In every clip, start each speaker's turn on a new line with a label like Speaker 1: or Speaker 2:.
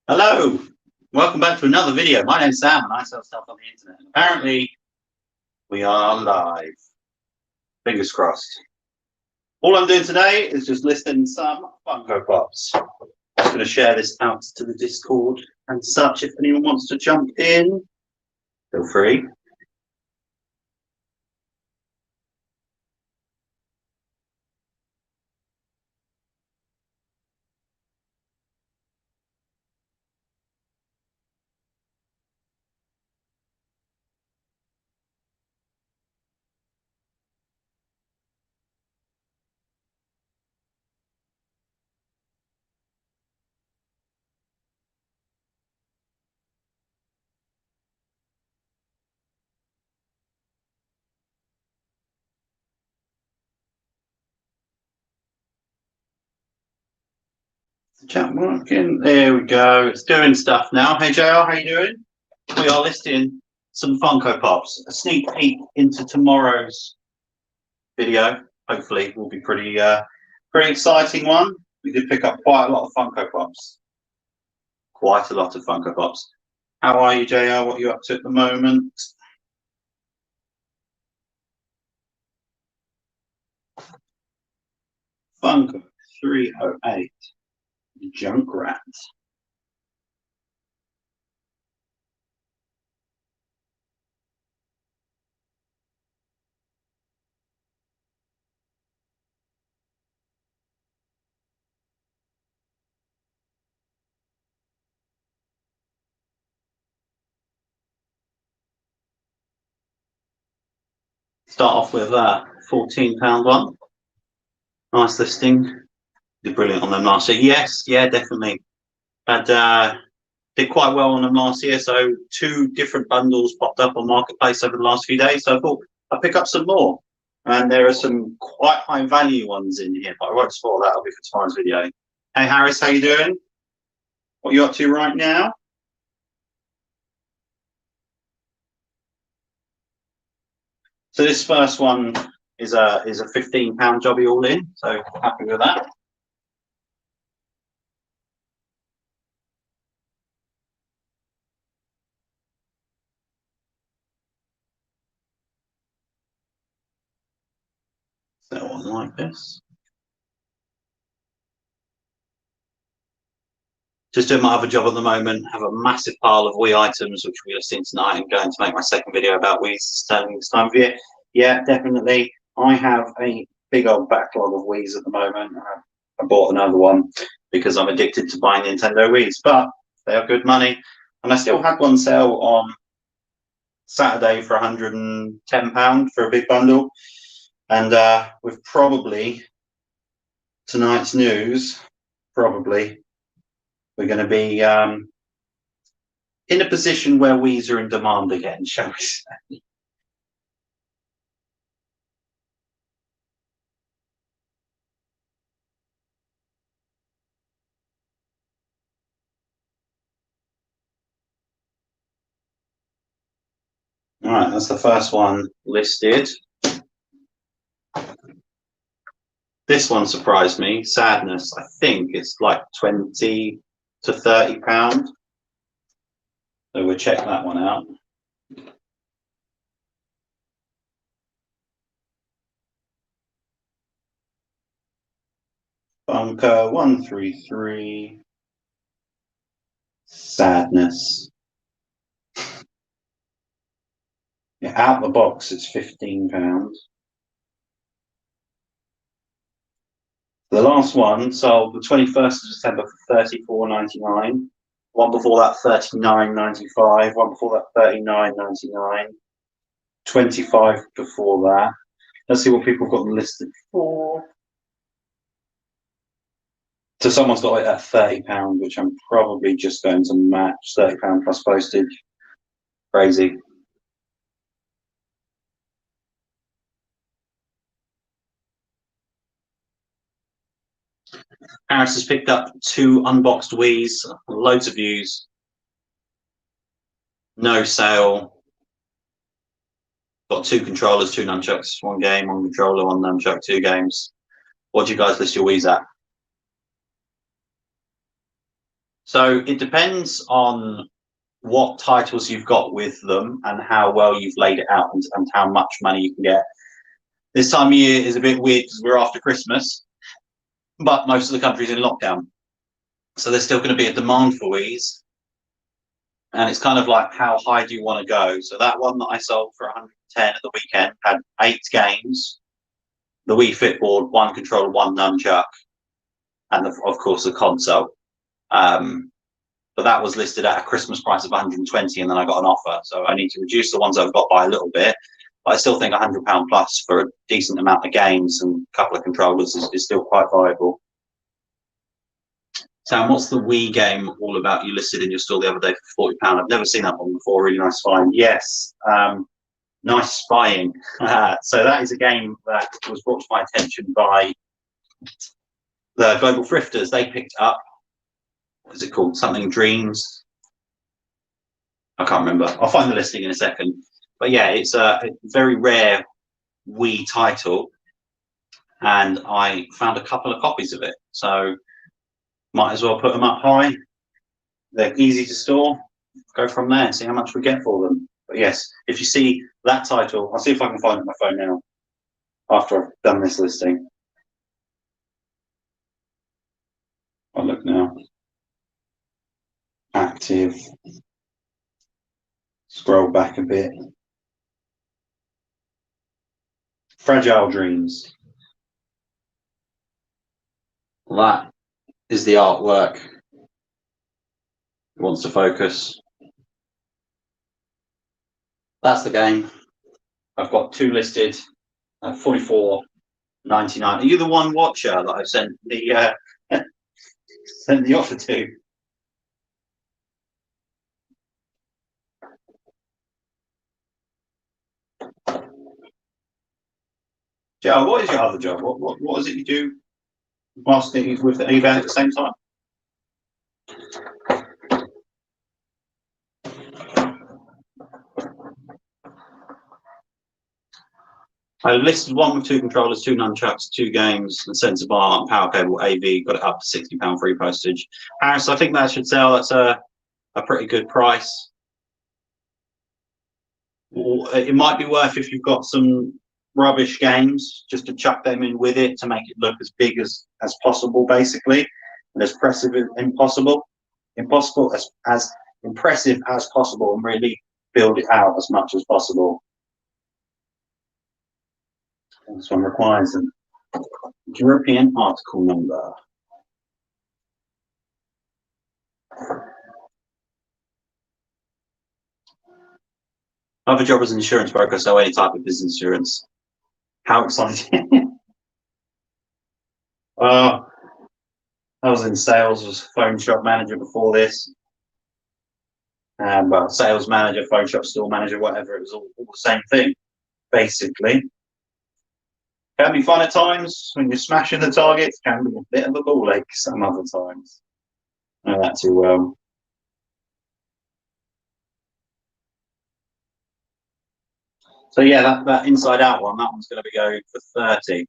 Speaker 1: Hello, welcome back to another video. My name's Sam and I sell stuff on the internet. Apparently, we are live. Fingers crossed. All I'm doing today is just listing some Funko Pops. I'm just going to share this out to the Discord and such. If anyone wants to jump in, feel free. Chat working. There we go. It's doing stuff now. Hey JR, how you doing? We are listing some Funko Pops. A sneak peek into tomorrow's video. Hopefully, will be pretty exciting one. We did pick up quite a lot of Funko Pops. Quite a lot of Funko Pops. How are you, JR? What are you up to at the moment? Funko 308. Junkrat. Start off with that £14 one. Nice listing. Did brilliant on them last year. Yes, yeah, definitely. Did quite well on them last year. So 2 different bundles popped up on Marketplace over the last few days. So I thought I'd pick up some more. And there are some quite high value ones in here, but I won't spoil that. I'll be for tomorrow's video. Hey Harris, how you doing? What are you up to right now? So this first one is a £15 jobby all in. So happy with that. So one like this. Just doing my other job at the moment. Have a massive pile of Wii items, which we have seen tonight. I'm going to make my second video about Wii's selling this time of year. Yeah, definitely. I have a big old backlog of Wii's at the moment. I bought another one because I'm addicted to buying Nintendo Wii's, but they are good money. And I still had one sale on Saturday for £110 for a big bundle. And with probably tonight's news, probably we're going to be in a position where Wii's are in demand again, shall we say. All right, that's the first one listed. This one surprised me. Sadness. I think it's like 20 to £30. So we'll check that one out. Funko 133. Sadness. Yeah, out the box, it's £15. The last one sold the 21st of December for $34.99. One before that, $39.95. One before that, $39.99. 25 before that. Let's see what people have got listed for. So someone's got like that £30, which I'm probably just going to match. £30 plus postage. Crazy. Harris has picked up 2 unboxed Wii's, loads of views. No sale. Got 2 controllers, 2 nunchucks, 1 game, 1 controller, 1 nunchuck, 2 games. What do you guys list your Wii's at? So it depends on what titles you've got with them and how well you've laid it out, and how much money you can get. This time of year is a bit weird because we're after Christmas, but most of the country's in lockdown. So there's still going to be a demand for these. And it's kind of like, how high do you want to go? So that one that I sold for 110 at the weekend had 8 games, the Wii Fit board, 1 controller, 1 nunchuck, and of course the console. But that was listed at a Christmas price of 120, and then I got an offer. So I need to reduce the ones I've got by a little bit. But I still think £100 plus for a decent amount of games and a couple of controllers is still quite viable. Sam, what's the Wii game all about you listed in your store the other day for £40? I've never seen that one before. Really nice find. Yes, nice spying. So that is a game that was brought to my attention by the Global Thrifters. They picked up, what is it called? Something Dreams. I can't remember. I'll find the listing in a second. But yeah, it's a very rare Wii title, and I found a couple of copies of it. So might as well put them up high. They're easy to store. Go from there and see how much we get for them. But yes, if you see that title, I'll see if I can find it on my phone now after I've done this listing. I'll look now. Active. Scroll back a bit. Fragile Dreams. That is the artwork. It wants to focus. That's the game. I've got 2 listed. $44.99. Are you the one watcher that I've sent the sent the offer to? Joe, what is your other job? What is it you do whilst with the eBay at the same time? I listed one with 2 controllers, 2 nunchucks, 2 games, and sensor bar, power cable, AV. Got it up to £60 free postage. Harris, I think that should sell. That's a pretty good price. It might be worth, if you've got some rubbish games, just to chuck them in with it to make it look as big as possible, basically, and as impressive as impressive as possible, and really build it out as much as possible. This one requires an European article number. Other job as an insurance broker, so any type of business insurance. How exciting! I was in sales, was phone shop manager before this. Well, sales manager, phone shop store manager, whatever. It was all the same thing, basically. Can be fun at times when you're smashing the targets. Can be a bit of a ball ache some other times. I know that too well. So yeah, that inside out one, that one's going to be going for 30.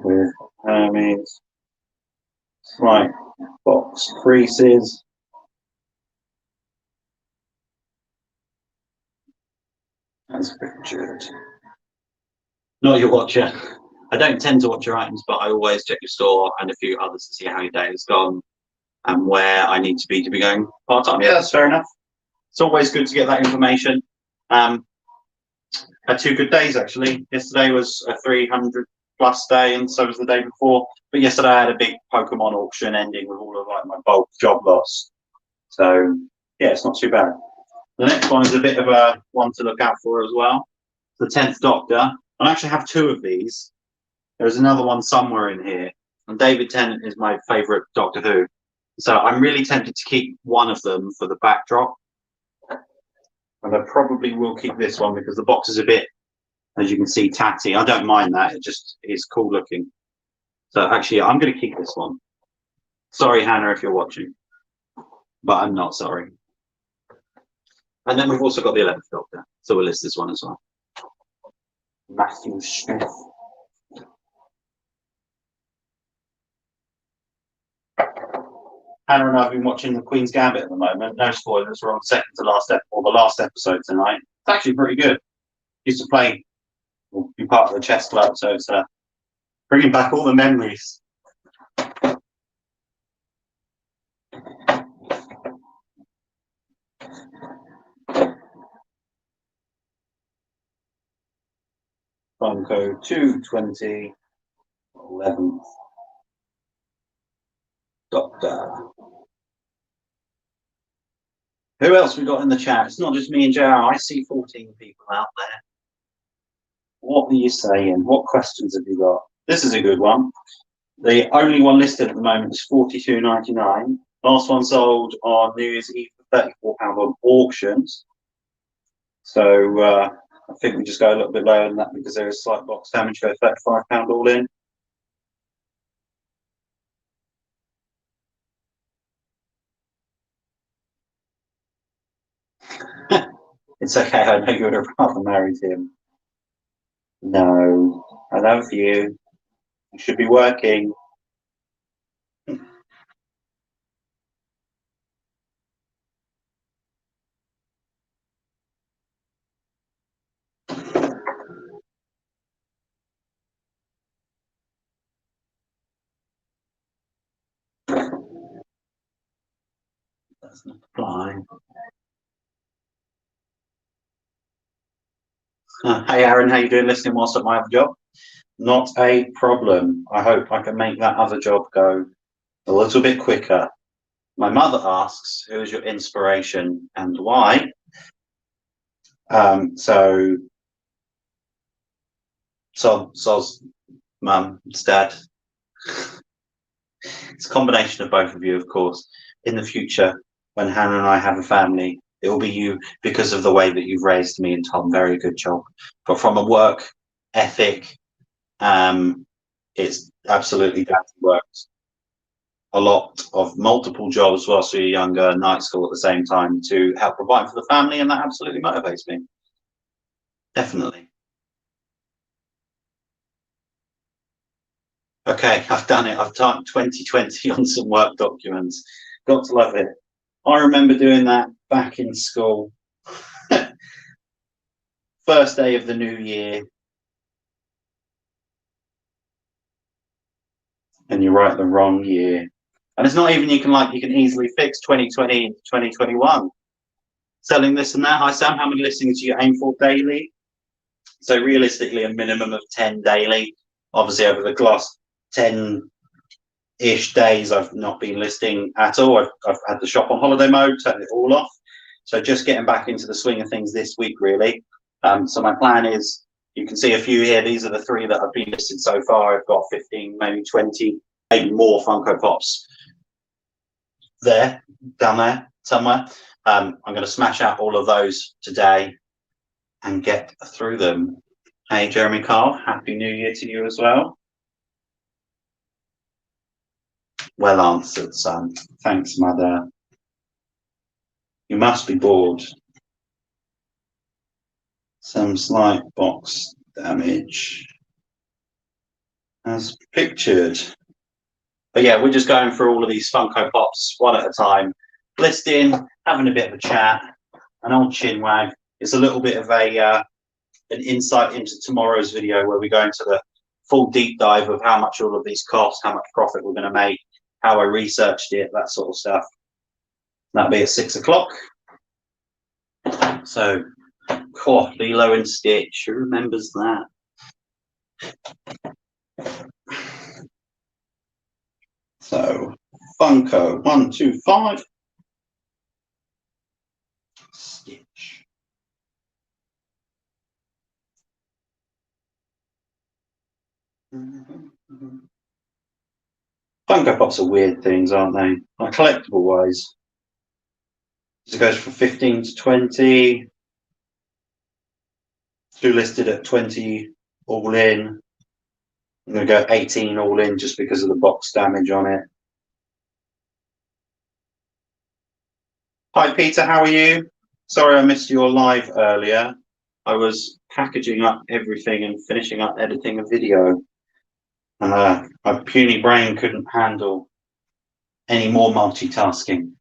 Speaker 1: With Hermes, right, box creases. As pictured. Not your watcher. I don't tend to watch your items, but I always check your store and a few others to see how your day has gone and where I need to be going part-time. Yeah, that's fair enough. It's always good to get that information. Had 2 good days, actually. Yesterday was a 300 plus day, and so was the day before. But yesterday I had a big Pokemon auction ending with all of like my bulk job loss. So yeah, it's not too bad. The next one is a bit of a one to look out for as well. The 10th Doctor. I actually have 2 of these. There's another one somewhere in here. And David Tennant is my favourite Doctor Who. So I'm really tempted to keep one of them for the backdrop. And I probably will keep this one because the box is a bit, as you can see, tatty. I don't mind that. It just is cool looking. So actually, I'm going to keep this one. Sorry, Hannah, if you're watching. But I'm not sorry. And then we've also got the 11th Doctor, so we'll list this one as well. Matthew Smith. Hannah and I have been watching The Queen's Gambit at the moment. No spoilers, we're on second to last or the last episode tonight. It's actually pretty good. Used to play, or be part of the chess club, so it's bringing back all the memories. Funko 220, 11th Doctor. Who else we got in the chat? It's not just me and JR. I see 14 people out there. What are you saying? What questions have you got? This is a good one. The only one listed at the moment is $42.99. Last one sold on New Year's Eve for £34 on auctions. So I think we just go a little bit lower than that because there is slight box damage. Go £35 all in. It's okay. I know you would have rather married him. No, I love you. You should be working. Doesn't apply. Hey Aaron, how you doing? Listening whilst at my other job? Not a problem. I hope I can make that other job go a little bit quicker. My mother asks, who is your inspiration and why? So Sol's mum, it's dad. It's a combination of both of you, of course. In the future, when Hannah and I have a family, it will be you because of the way that you've raised me and Tom. Very good job. But from a work ethic, it's absolutely dad's worked a lot of multiple jobs whilst we were younger, night school at the same time to help provide for the family, and that absolutely motivates me. Definitely. Okay, I've done it. I've typed 2020 on some work documents. Got to love it. I remember doing that back in school. First day of the new year. And you write the wrong year. And it's not even you can easily fix 2020 into 2021. Selling this and that. Hi Sam, how many listings do you aim for daily? So realistically a minimum of 10 daily. Obviously over the last 10-ish days I've not been listing at all. I've had the shop on holiday mode, turned it all off. So just getting back into the swing of things this week really. So my plan is, you can see a few here. These are the 3 that have been listed so far. I've got 15, maybe 20, maybe more Funko Pops there, down there somewhere. I'm going to smash out all of those today and get through them. Hey, Jeremy Carl, Happy New Year to you as well. Well answered, son. Thanks, mother. You must be bored. Some slight box damage as pictured. But yeah, we're just going through all of these Funko Pops one at a time, listing, having a bit of a chat, an old chin wag. It's a little bit of an insight into tomorrow's video where we go into the full deep dive of how much all of these cost, how much profit we're going to make, how I researched it, that sort of stuff. That'll be at 6 o'clock. So, Lilo and Stitch, who remembers that? So, Funko 125. Stitch. Funko Pops are weird things, aren't they? Like collectible wise. It goes from 15 to 20. 2 listed at 20 all in. I'm going to go 18 all in just because of the box damage on it. Hi Peter, how are you? Sorry I missed your live earlier. I was packaging up everything and finishing up editing a video. My puny brain couldn't handle any more multitasking.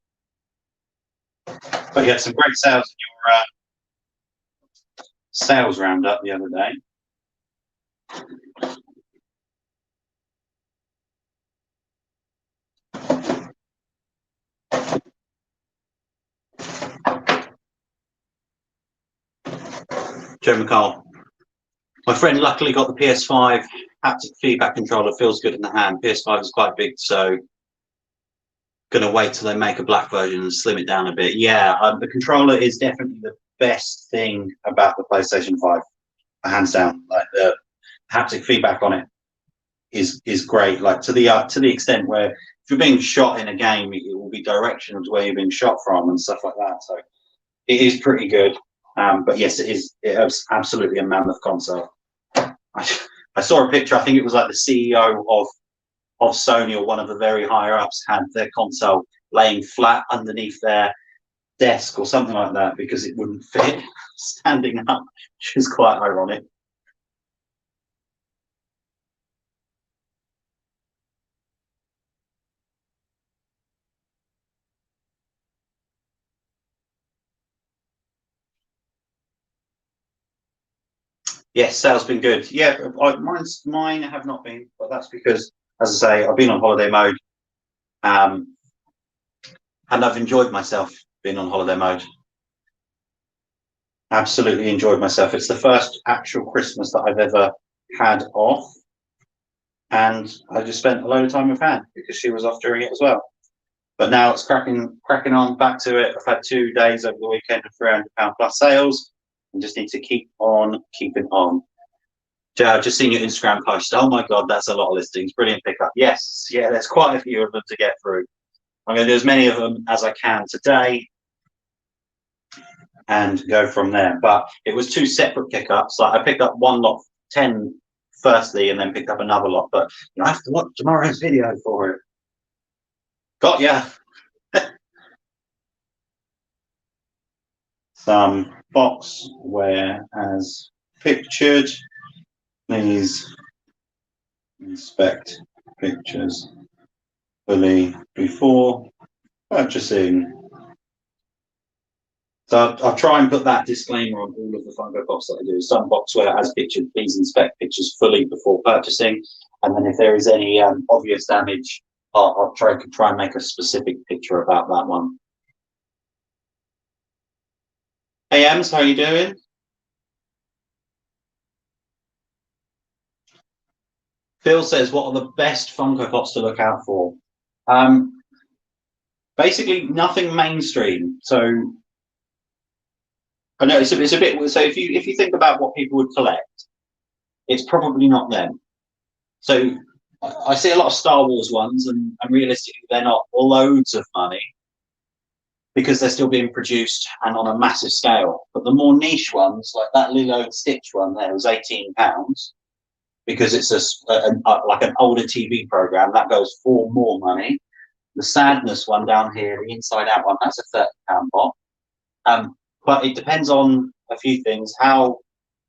Speaker 1: But you had some great sales in your sales roundup the other day. Joe McCall. My friend luckily got the PS5 haptic feedback controller. Feels good in the hand. PS5 is quite big, so gonna wait till they make a black version and slim it down a bit. Yeah, the controller is definitely the best thing about the PlayStation 5, hands down. Like the haptic feedback on it is great. Like to the extent where if you're being shot in a game, it will be directional to where you're being shot from and stuff like that. So it is pretty good. But yes, it is. It is absolutely a mammoth console. I saw a picture. I think it was like the CEO of Sony or one of the very higher ups had their console laying flat underneath their desk or something like that because it wouldn't fit standing up, which is quite ironic. Yes, sales been good. Yeah, mine have not been, but that's because, as I say, I've been on holiday mode, and I've enjoyed myself being on holiday mode. Absolutely enjoyed myself. It's the first actual Christmas that I've ever had off, and I just spent a load of time with Anne because she was off during it as well. But now it's cracking on back to it. I've had 2 days over the weekend of £300 plus sales, and just need to keep on keeping on. I've just seen your Instagram post. Oh my God, that's a lot of listings. Brilliant pickup. Yes, yeah, there's quite a few of them to get through. I'm going to do as many of them as I can today and go from there. But it was 2 separate pickups. Like I picked up one lot, 10 firstly, and then picked up another lot. But you have to watch tomorrow's video for it. Got ya. Some boxware as pictured. Please inspect pictures fully before purchasing. So I'll try and put that disclaimer on all of the Funko Pops that I do. Some boxware as pictured, please inspect pictures fully before purchasing. And then if there is any obvious damage, I'll try and make a specific picture about that one. Hey Ems, how you doing? Phil says, what are the best Funko Pops to look out for? Basically, nothing mainstream. So I know it's a bit. So if you think about what people would collect, it's probably not them. So I see a lot of Star Wars ones, and realistically, they're not loads of money because they're still being produced and on a massive scale. But the more niche ones, like that Lilo and Stitch one, there was £18. Because it's like an older TV program that goes for more money. The Sadness one down here, the Inside Out one, that's a £30 pot. But it depends on a few things. How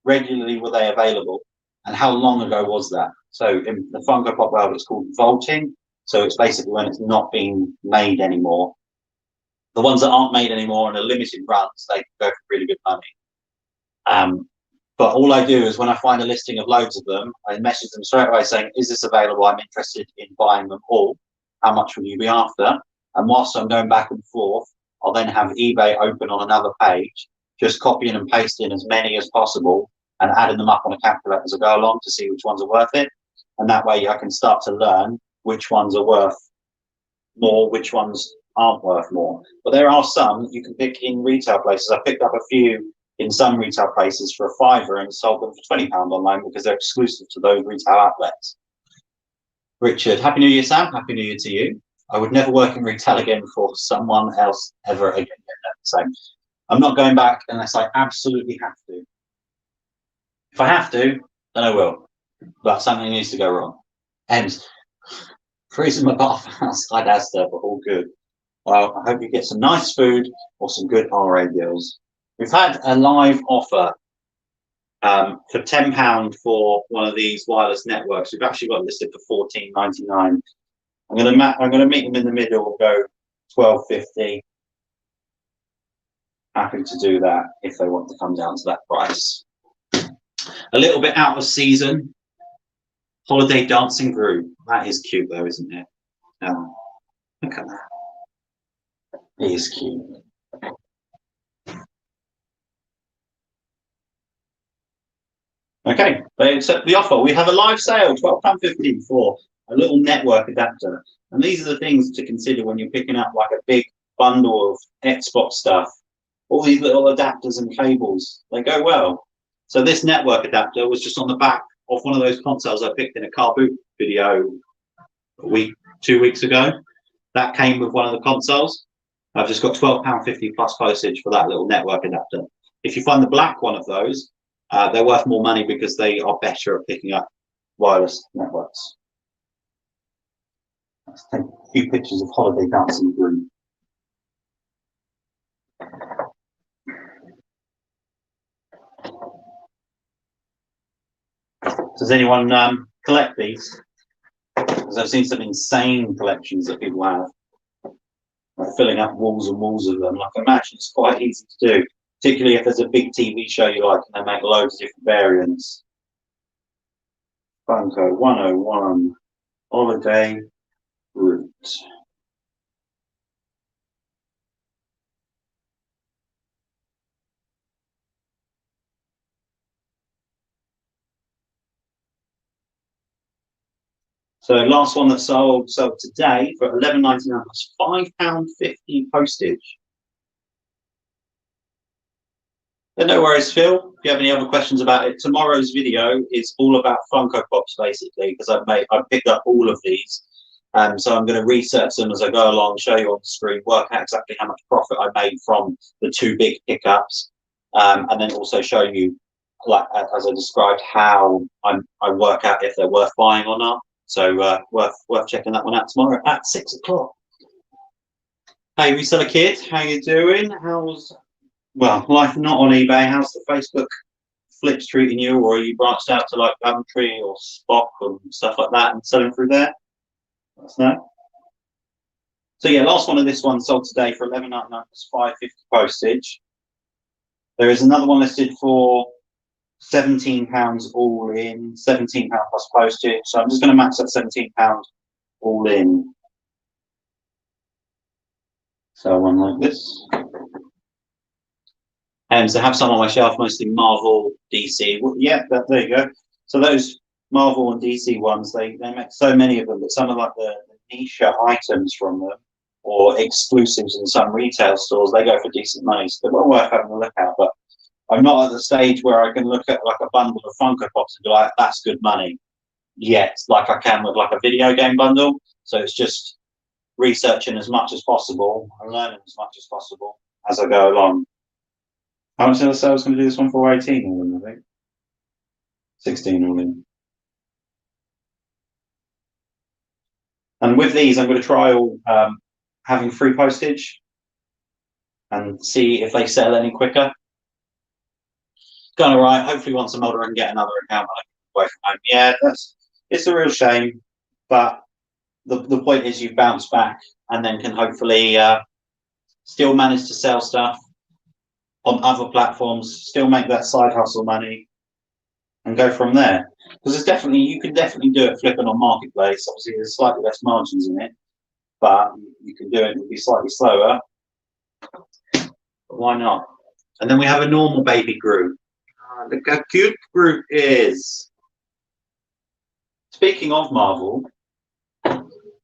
Speaker 1: regularly were they available, and how long ago was that? So in the Funko Pop world, it's called vaulting. So it's basically when it's not being made anymore. The ones that aren't made anymore and are limited runs, they can go for really good money. But all I do is when I find a listing of loads of them, I message them straight away saying, is this available? I'm interested in buying them all. How much will you be after? And whilst I'm going back and forth, I'll then have eBay open on another page, just copying and pasting as many as possible and adding them up on a calculator as I go along to see which ones are worth it. And that way I can start to learn which ones are worth more, which ones aren't worth more. But there are some you can pick in retail places. I picked up a few in some retail places for a £5 and sold them for £20 online because they're exclusive to those retail outlets. Richard, Happy New Year, Sam. Happy New Year to you. I would never work in retail again for someone else ever again. So I'm not going back unless I absolutely have to. If I have to, then I will. But something needs to go wrong. And freezing my bath outside Asda, but all good. Well, I hope you get some nice food or some good RA deals. We've had a live offer for £10 for one of these wireless networks. We've actually got it listed for $14.99. I'm gonna meet them in the middle. Go $12.50. Happy to do that if they want to come down to that price. A little bit out of season. Holiday dancing group. That is cute though, isn't it? Look at that. It is cute. Okay, they accept the offer. We have a live sale, £12.50 for a little network adapter. And these are the things to consider when you're picking up like a big bundle of Xbox stuff. All these little adapters and cables, they go well. So this network adapter was just on the back of one of those consoles I picked in a car boot video 2 weeks ago. That came with one of the consoles. I've just got £12.50 plus postage for that little network adapter. If you find the black one of those, they're worth more money because they are better at picking up wireless networks. Let's take a few pictures of holiday dancing group. Does anyone collect these? Because I've seen some insane collections that people have, like filling up walls and walls of them. Like, I imagine it's quite easy to do, particularly if there's a big TV show you like and they make loads of different variants. Funko 101 Holiday Route. So last one that sold today for £11.99 plus £5.50 postage. But no worries, Phil. If you have any other questions about it, tomorrow's video is all about Funko Pops, basically, because I've picked up all of these. So I'm going to research them as I go along, show you on the screen, work out exactly how much profit I made from the 2 big pickups, and then also show you, like as I described, how I work out if they're worth buying or not. So worth checking that one out tomorrow at 6 o'clock. Hey, Reseller Kid, how you doing? How's life not on eBay? How's the Facebook flips treating you, or are you branched out to like Gumtree or Spock and stuff like that and selling through there? Let us know. So yeah, last one of this one sold today for £11.99 plus £5.50 postage. There is another one listed for £17 all in, £17 plus postage. So I'm just going to match that £17 all in. So one like this. And so I have some on my shelf, mostly Marvel, DC. Well, yeah, there you go. So those Marvel and DC ones, they make so many of them, but some of like the niche items from them or exclusives in some retail stores, they go for decent money. So they're well worth having a look at. But I'm not at the stage where I can look at like a bundle of Funko Pops and be like, that's good money yet, like I can with like a video game bundle. So it's just researching as much as possible and learning as much as possible as I go along. How much did I say I was going to do this one for? 18 all in, I think. 16 all in. And with these, I'm going to trial having free postage and see if they sell any quicker. Going all right. Hopefully, once I'm older, I can get another account away from home. Yeah, it's a real shame, but the point is you bounce back and then can hopefully still manage to sell stuff on other platforms, still make that side hustle money, and go from there. Because you can definitely do it flipping on marketplace. Obviously, there's slightly less margins in it, but you can do it. It'll be slightly slower. But why not? And then we have a normal baby group. Look how cute group is. Speaking of Marvel,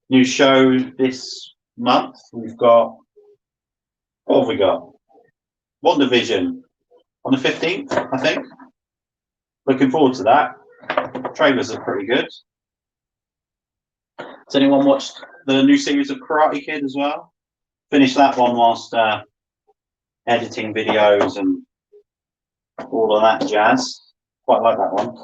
Speaker 1: new show this month. We've got, what have we got? WandaVision on the 15th, I think. Looking forward to that. Trailers are pretty good. Has anyone watched the new series of Karate Kid as well? Finished that one whilst editing videos and all of that jazz. Quite like that one.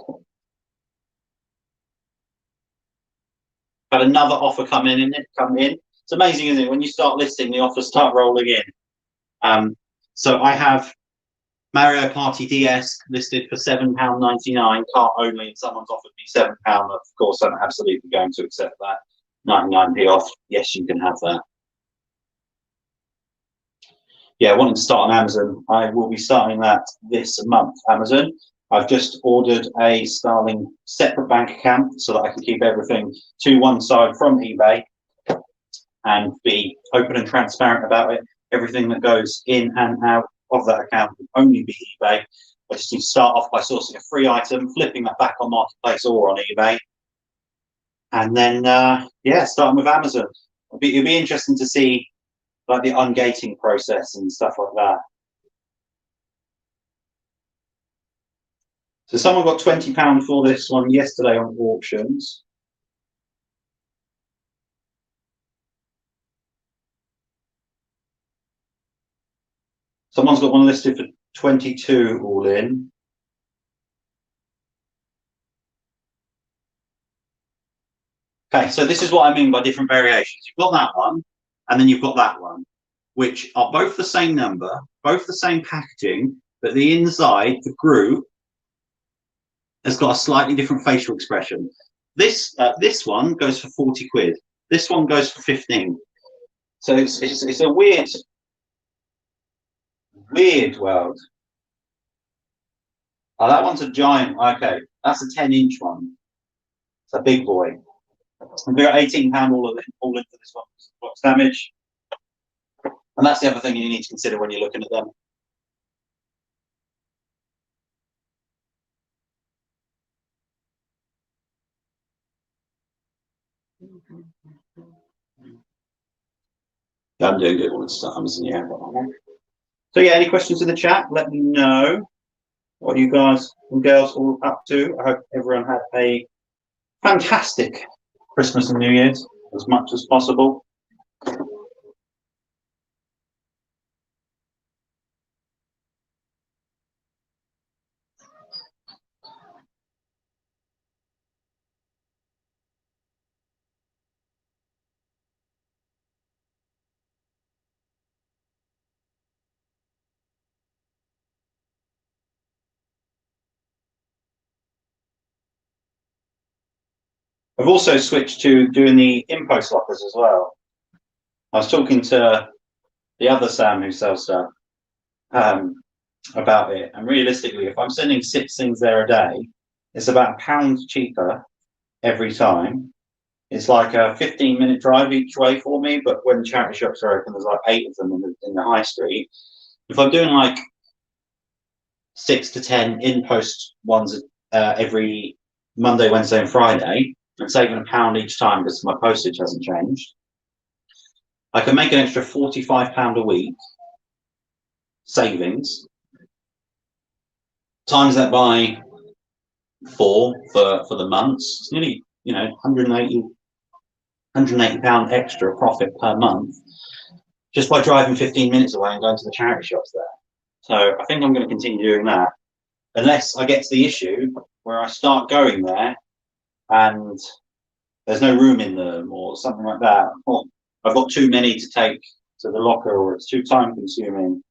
Speaker 1: Had another offer come in. It's amazing, isn't it? When you start listing, the offers start rolling in. So I have Mario Party DS listed for £7.99, cart only, and someone's offered me £7. Of course, I'm absolutely going to accept that. 99p off. Yes, you can have that. Yeah, wanting to start on Amazon. I will be starting that this month. Amazon. I've just ordered a Starling separate bank account so that I can keep everything to one side from eBay and be open and transparent about it. Everything that goes in and out of that account will only be eBay. I just need to start off by sourcing a free item, flipping that back on Marketplace or on eBay, and then yeah, starting with Amazon. It'll be interesting to see like the ungating process and stuff like that. So someone got £20 for this one yesterday on auctions. Someone's got one listed for 22 all in. Okay, so this is what I mean by different variations. You've got that one, and then you've got that one, which are both the same number, both the same packaging, but the inside, the group, has got a slightly different facial expression. This one goes for 40 quid. This one goes for 15. So it's a weird world. Oh, that one's a giant. Okay, that's a 10-inch one. It's a big boy. And we got £18 all in for this one. Box damage. And that's the other thing you need to consider when you're looking at them. Yeah, I'm doing good all this times, yeah. So yeah, any questions in the chat? Let me know what you guys and girls all up to. I hope everyone had a fantastic Christmas and New Year's as much as possible. I've also switched to doing the impost lockers as well. I was talking to the other Sam who sells stuff about it, and realistically, if I'm sending 6 things there a day, it's about £1 cheaper every time. It's like a 15-minute drive each way for me, but when charity shops are open, there's like 8 of them in the high street. If I'm doing like 6 to 10 in-post ones every Monday, Wednesday, and Friday, and saving £1 each time because my postage hasn't changed, I can make an extra £45 a week savings. Times that by 4 for the months. It's nearly, you know, £180 extra profit per month just by driving 15 minutes away and going to the charity shops there. So I think I'm going to continue doing that unless I get to the issue where I start going there and there's no room in them or something like that. Or I've got too many to take to the locker or it's too time consuming.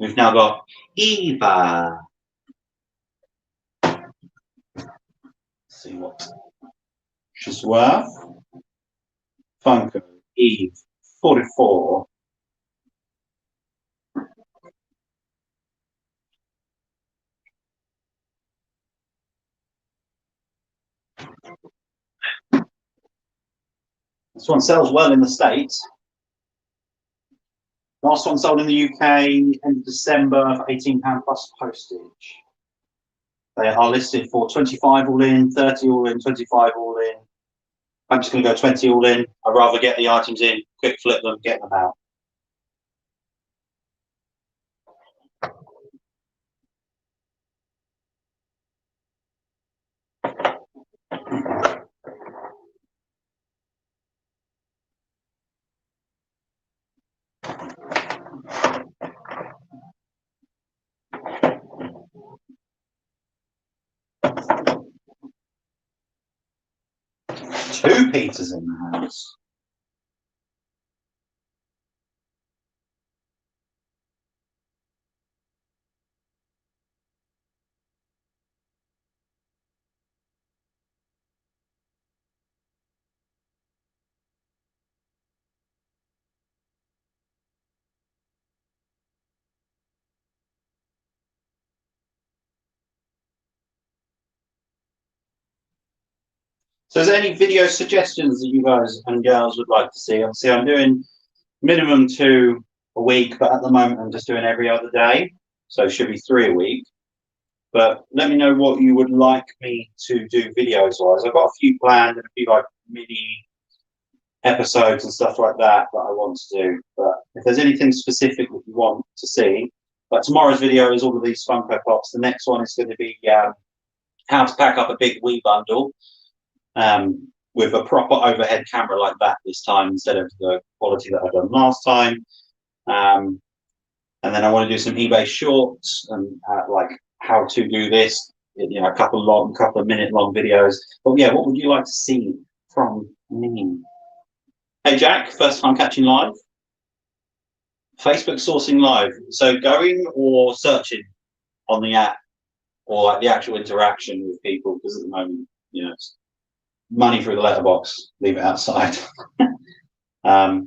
Speaker 1: We've now got Eva. Let's see what she's worth. Funko Eve 44. This one sells well in the States. Last one sold in the UK end of December for £18 plus postage. They are listed for 25 all in, 30 all in, 25 all in. I'm just going to go 20 all in. I'd rather get the items in, quick flip them, get them out. Two Peters in the house. So is there any video suggestions that you guys and girls would like to see? Obviously, I'm doing minimum 2 a week, but at the moment I'm just doing every other day. So it should be 3 a week. But let me know what you would like me to do videos-wise. I've got a few planned and a few like mini episodes and stuff like that I want to do. But if there's anything specific that you want to see, like tomorrow's video is all of these Funko Pops. The next one is going to be how to pack up a big Wii bundle with a proper overhead camera like that this time instead of the quality that I've done last time. And then I want to do some eBay shorts and like how to do this, you know, a couple of minute long videos. But yeah, what would you like to see from me? Hey Jack, first time catching live. Facebook sourcing live. So going or searching on the app or like the actual interaction with people, because at the moment, you know, it's money through the letterbox, leave it outside. But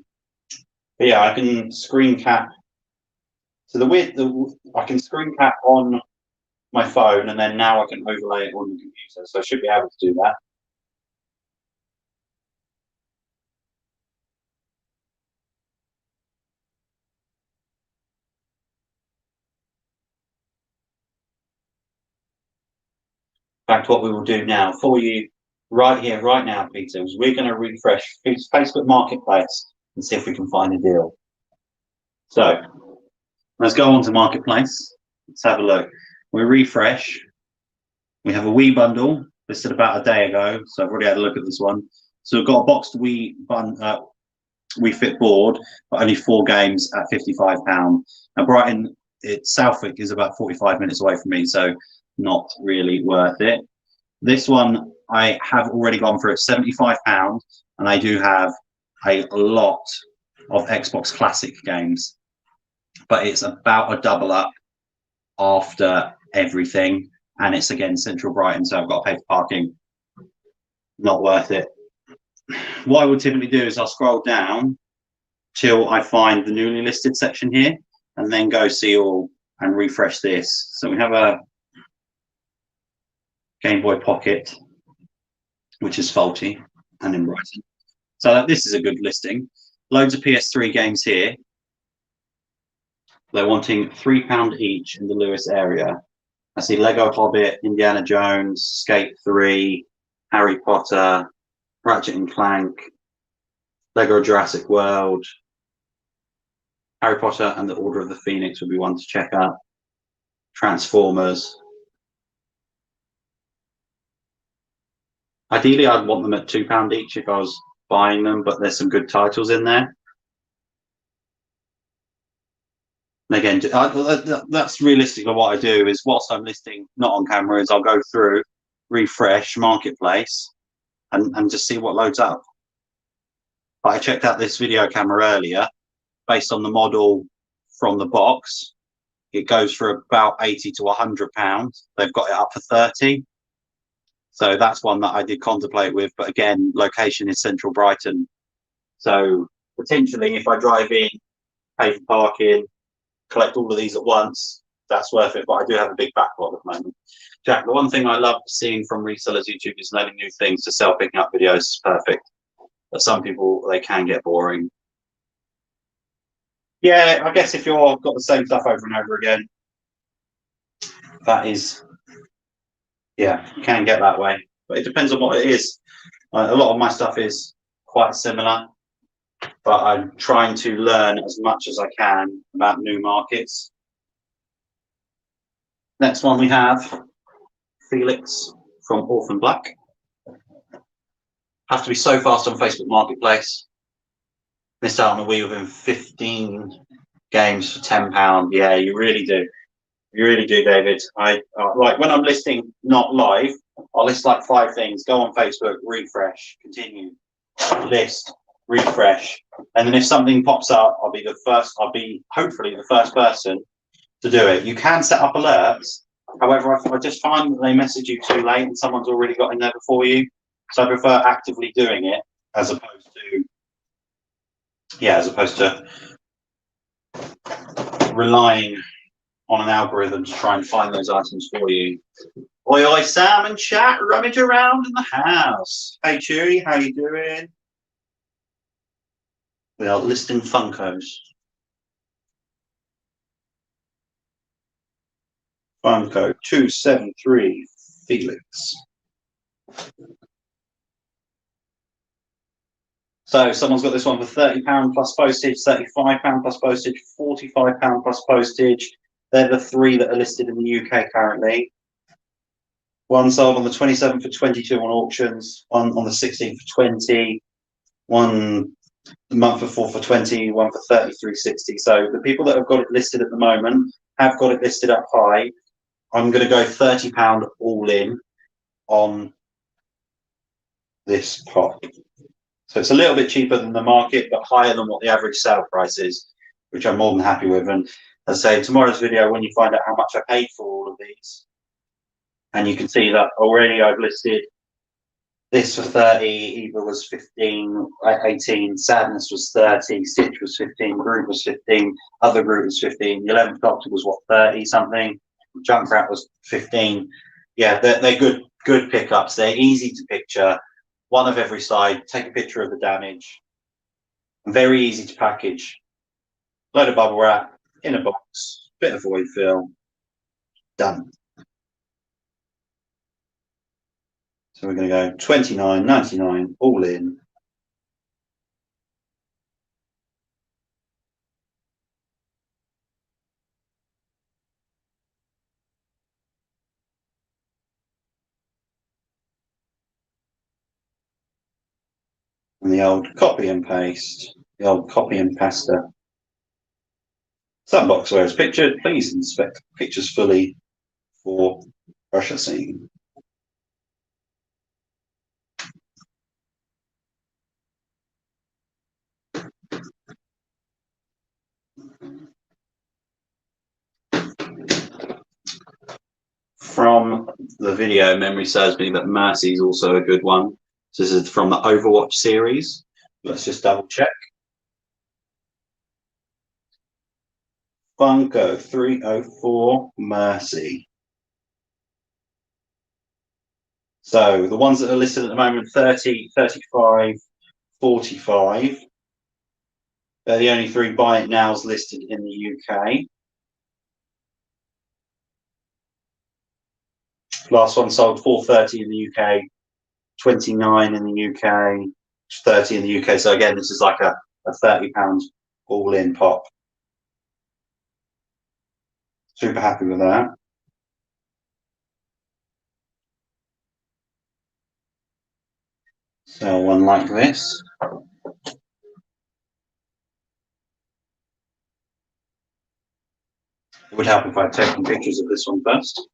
Speaker 1: yeah, I can screen cap. So I can screen cap on my phone, and then now I can overlay it on the computer. So I should be able to do that. In fact, what we will do now for you right here, right now, Peter, is we're going to refresh Facebook Marketplace and see if we can find a deal. So let's go on to Marketplace. Let's have a look. We refresh. We have a Wii bundle listed about a day ago, so I've already had a look at this one. So we've got a boxed Wii Fit board, but only 4 games at £55. Now Brighton, Southwick is about 45 minutes away from me, so not really worth it. This one I have already gone for at £75, and I do have a lot of Xbox Classic games, but it's about a double up after everything, and it's again central Brighton, so I've got to pay for parking. Not worth it. What I would typically do is I'll scroll down till I find the newly listed section here, and then go see all and refresh this. So we have a Game Boy Pocket, which is faulty and in Brighton. So this is a good listing. Loads of PS3 games here. They're wanting £3 each in the Lewis area. I see Lego Hobbit, Indiana Jones, Skate 3, Harry Potter, Ratchet and Clank, Lego Jurassic World, Harry Potter and the Order of the Phoenix would be one to check out. Transformers. Ideally, I'd want them at £2 each if I was buying them, but there's some good titles in there. And again, that's realistically what I do is whilst I'm listing not on camera is I'll go through, refresh Marketplace and just see what loads up. But I checked out this video camera earlier based on the model from the box. It goes for about £80 to £100. They've got it up for 30. So that's one that I did contemplate with, but again, location is central Brighton. So potentially if I drive in, pay for parking, collect all of these at once, that's worth it. But I do have a big backlog at the moment. Jack, the one thing I love seeing from resellers YouTube is learning new things to sell picking up videos is perfect. But some people, they can get boring. Yeah, I guess if you've got the same stuff over and over again, that is, yeah, you can get that way. But it depends on what it is. A lot of my stuff is quite similar, but I'm trying to learn as much as I can about new markets. Next one we have Felix from Orphan Black. Have to be so fast on Facebook Marketplace. Missed out on a Wii within 15 games for £10. Yeah, you really do. You really do, David. I like when I'm listing not live, I'll list like 5 things. Go on Facebook, refresh, continue, list, refresh, and then if something pops up, I'll be hopefully the first person to do it. You can set up alerts. However, I just find that they message you too late and someone's already got in there before you. So I prefer actively doing it as opposed to relying on an algorithm to try and find those items for you. Oi, oi, Sam and chat, rummage around in the house. Hey, Chewy, how you doing? We are listing Funkos. Funko 273 Felix. So someone's got this one for £30 plus postage, £35 plus postage, £45 plus postage. They're the three that are listed in the UK currently. One sold on the 27th for 22 on auctions, one on the 16th for 20, one the month before for 20, one for 33.60. So the people that have got it listed at the moment have got it listed up high. I'm going to go £30 all in on this pop. So it's a little bit cheaper than the market, but higher than what the average sale price is, which I'm more than happy with. And as I say, tomorrow's video, when you find out how much I paid for all of these, and you can see that already I've listed this for 30, Eva was 15, 18, Sadness was 30, Stitch was 15, Groot was 15, other Groot was 15, the 11th Doctor was what, 30 something, Junkrat was 15. Yeah, they're good pickups. They're easy to picture, one of every side, take a picture of the damage, very easy to package. Load of bubble wrap, in a box, bit of void fill, done. So we're going to go $29.99 all in. And the old copy and paste, the old copy and pasta. Some box where it's pictured, please inspect pictures fully for processing. From the video, memory serves me that Mercy is also a good one. So this is from the Overwatch series. Let's just double check. Funko 304 Mercy. So the ones that are listed at the moment, 30, 35, 45. They're the only three buy it nows listed in the UK. Last one sold 430 in the UK, 29 in the UK, 30 in the UK. So again, this is like a £30 all-in pop. Super happy with that. So one like this. It would help if I'd taken pictures of this one first.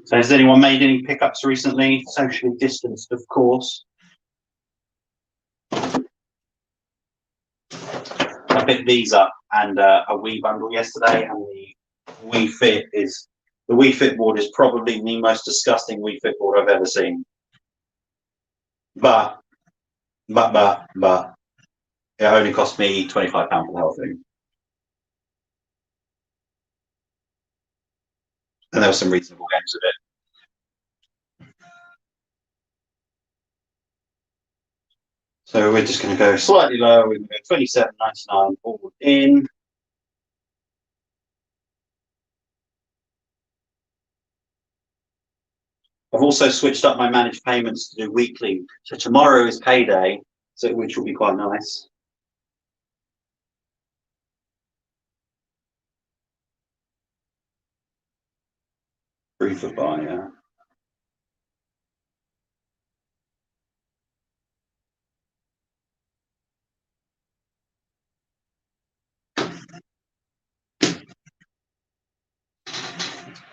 Speaker 1: So has anyone made any pickups recently? Socially distanced, of course. I picked these up and a Wii bundle yesterday, and the Wii Fit board is probably the most disgusting Wii Fit board I've ever seen. But it only cost me £25 for the whole thing. And there were some reasonable games of it. So we're just going to go slightly lower. We're going to go $27.99 all in. I've also switched up my managed payments to do weekly. So tomorrow is payday, so which will be quite nice. Free for buy, yeah.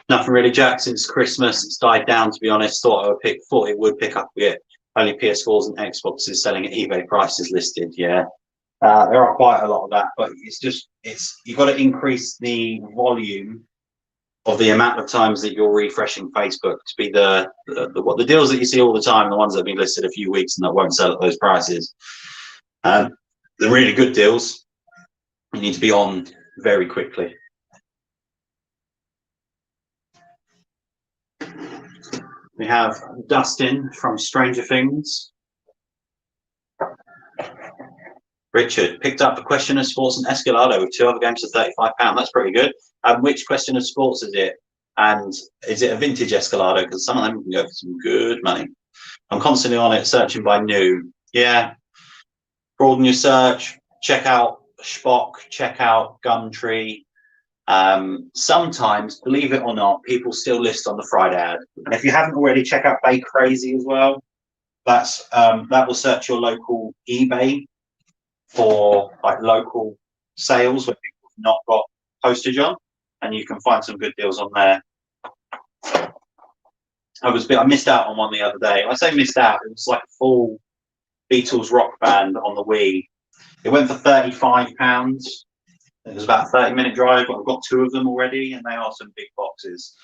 Speaker 1: Nothing really, Jack, since Christmas. It's died down, to be honest. Thought it would pick up a bit. Only PS4s and Xboxes selling at eBay prices listed, yeah. There are quite a lot of that, but you've got to increase the volume of the amount of times that you're refreshing Facebook to be the deals that you see all the time, the ones that have been listed a few weeks and that won't sell at those prices. The really good deals, you need to be on very quickly. We have Dustin from Stranger Things. Richard picked up a Question of Sports and Escalado with 2 other games for £35. That's pretty good. Which Question of Sports is it? And is it a vintage Escalado? Because some of them can go for some good money. I'm constantly on it, searching by new. Yeah. Broaden your search. Check out Spock. Check out Gumtree. Sometimes, believe it or not, people still list on the Friday ad. And if you haven't already, check out Bay Crazy as well. That's that will search your local eBay for like local sales where people have not got postage on, and you can find some good deals on there. I missed out on one the other day. I say missed out, it was like a full Beatles rock band on the Wii. It went for £35. It was about a 30-minute drive, but I've got 2 of them already, and they are some big boxes.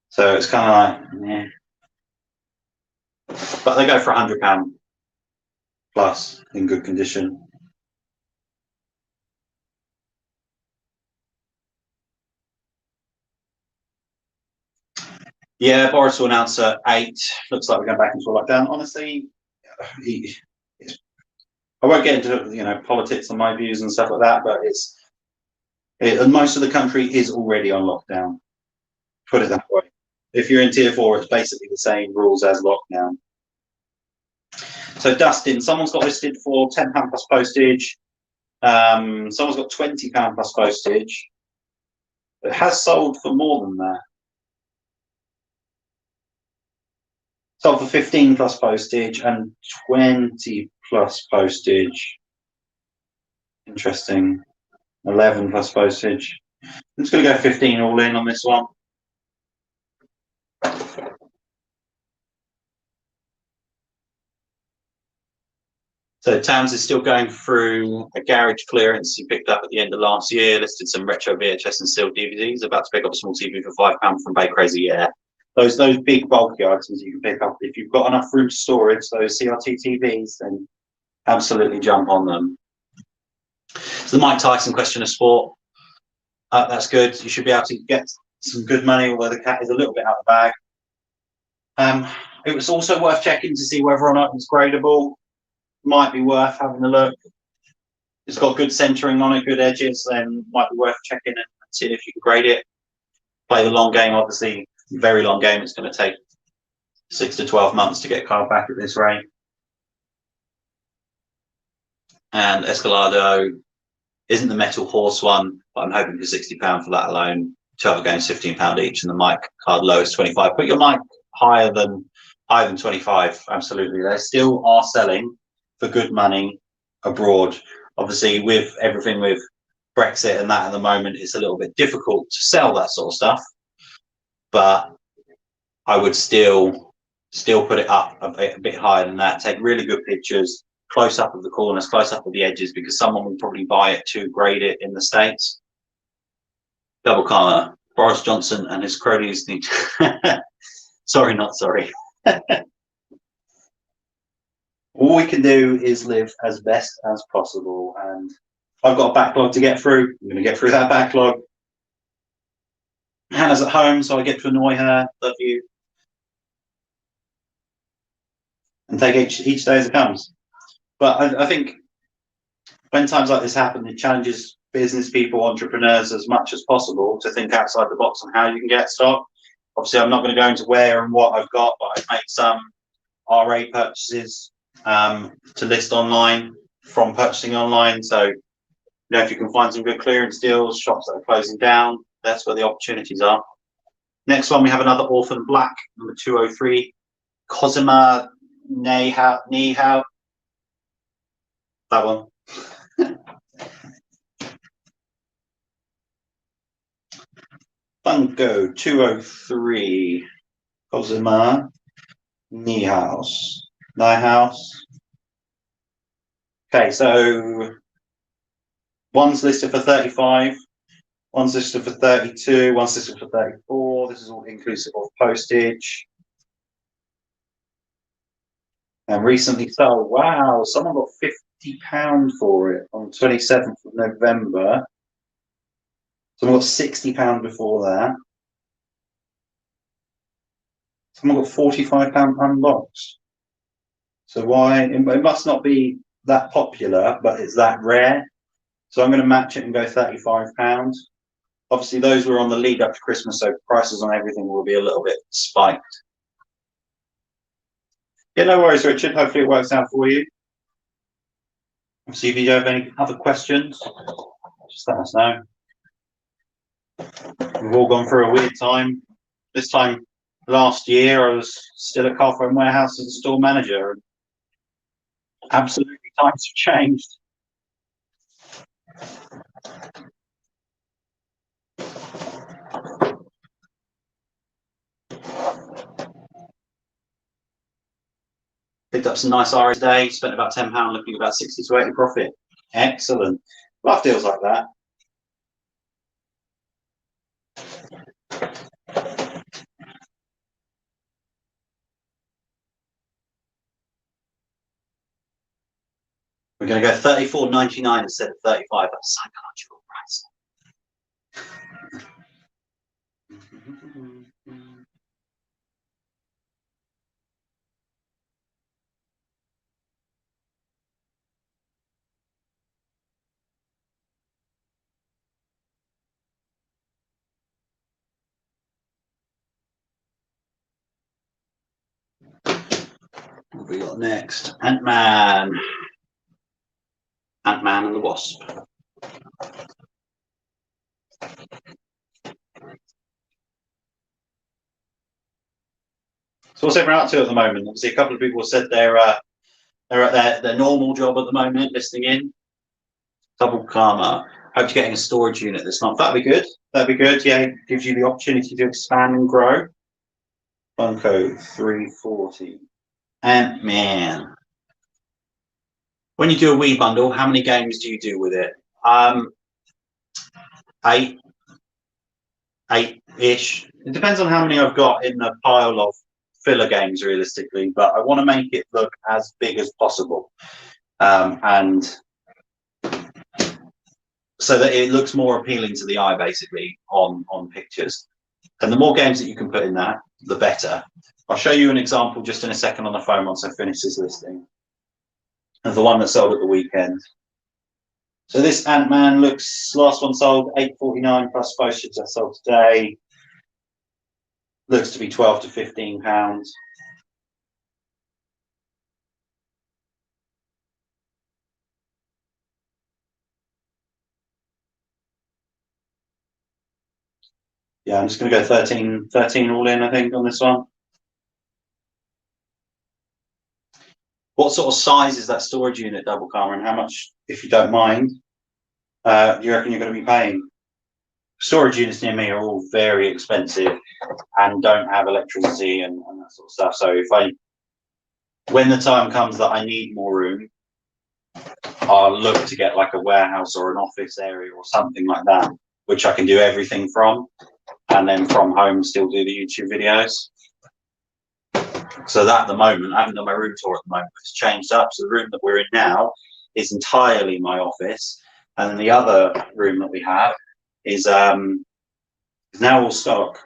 Speaker 1: So it's kind of like, yeah. But they go for £100 plus in good condition. Yeah, Boris will announce at 8. Looks like we're going back into a lockdown. Honestly, I won't get into politics and my views and stuff like that, but most of the country is already on lockdown. Put it that way. If you're in tier 4, it's basically the same rules as lockdown. So Dustin, someone's got listed for £10 plus postage. Someone's got £20 plus postage. It has sold for more than that. Sold for 15 plus postage and 20 plus postage. Interesting. 11 plus postage. I'm just going to go 15 all in on this one. So Towns is still going through a garage clearance he picked up at the end of last year. Listed some retro VHS and sealed DVDs. About to pick up a small TV for £5 from Bay Crazy. Yeah, those big bulky items you can pick up if you've got enough room to storage. Those CRT TVs, then absolutely jump on them. So the Mike Tyson Question of Sport. That's good. You should be able to get some good money, although the cat is a little bit out of the bag. It was also worth checking to see whether or not it's gradable. Might be worth having a look. It's got good centering on it, good edges, then might be worth checking and seeing if you can grade it. Play the long game, obviously, very long game. It's going to take 6 to 12 months to get a car back at this rate. And Escalado isn't the metal horse one, but I'm hoping for £60 for that alone. 2 other games, £15 each, and the mic card lowest 25. Put your mic higher than 25. Absolutely, they still are selling for good money abroad. Obviously, with everything with Brexit and that at the moment, it's a little bit difficult to sell that sort of stuff. But I would still put it up a bit higher than that. Take really good pictures, close up of the corners, close up of the edges, because someone will probably buy it to grade it in the States. Double comma. Boris Johnson and his cronies need. Sorry, not sorry. All we can do is live as best as possible, and I've got a backlog to get through. I'm going to get through that backlog. Hannah's at home, so I get to annoy her. Love you. And take each day as it comes. But I think when times like this happen, it challenges business people, entrepreneurs as much as possible to think outside the box on how you can get stock. Obviously, I'm not going to go into where and what I've got, but I've made some RA purchases to list online from purchasing online. So, if you can find some good clearance deals, shops that are closing down, that's where the opportunities are. Next one, we have another Orphan Black, number 203, Cosima Nihao. That one. Funko 203, Cosima Nihao. Okay, so one's listed for 35, One sister for 32, one sister for 34. This is all inclusive of postage. And recently sold. Wow, someone got £50 for it on the 27th of November. Someone got £60 before that. Someone got £45 unboxed. So why? It must not be that popular, but it's that rare. So I'm going to match it and go £35. Obviously, those were on the lead up to Christmas, so prices on everything will be a little bit spiked. Yeah, no worries, Richard. Hopefully it works out for you. Obviously, if you have any other questions, just let us know. We've all gone through a weird time. This time last year, I was still at Car Phone Warehouse as a store manager. And absolutely, times have changed. Picked up some nice RS today, spent about £10, looking at about 60 to 80 profit. Excellent. Love deals like that. We're going to go $34.99 instead of 35. That's psychological price. What have we got next? Ant-Man. Ant-Man and the Wasp. So what's everyone up to at the moment? Obviously, a couple of people said they're at their normal job at the moment, listening in. Double karma. Hope you're getting a storage unit this month. That'd be good. That'd be good. Yeah, it gives you the opportunity to expand and grow. Funko 340. Ant-Man. When you do a Wii bundle, how many games do you do with it? 8-ish. It depends on how many I've got in the pile of filler games, realistically, but I want to make it look as big as possible, and so that it looks more appealing to the eye, basically, on pictures. And the more games that you can put in that, the better. I'll show you an example just in a second on the phone once I finish this listing of the one that sold at the weekend. So this Ant-Man looks, last one sold £8.49 plus postage. That sold today. Looks to be £12 to £15. Yeah, I'm just going to go 13 all in, I think, on this one. What sort of size is that storage unit, Double Karma, and how much, if you don't mind, do you reckon you're going to be paying? Storage units near me are all very expensive and don't have electricity and that sort of stuff. So when the time comes that I need more room, I'll look to get like a warehouse or an office area or something like that, which I can do everything from, and then from home still do the YouTube videos. So that at the moment, I haven't done my room tour at the moment, it's changed up. So the room that we're in now is entirely my office, and then the other room that we have is now all stock.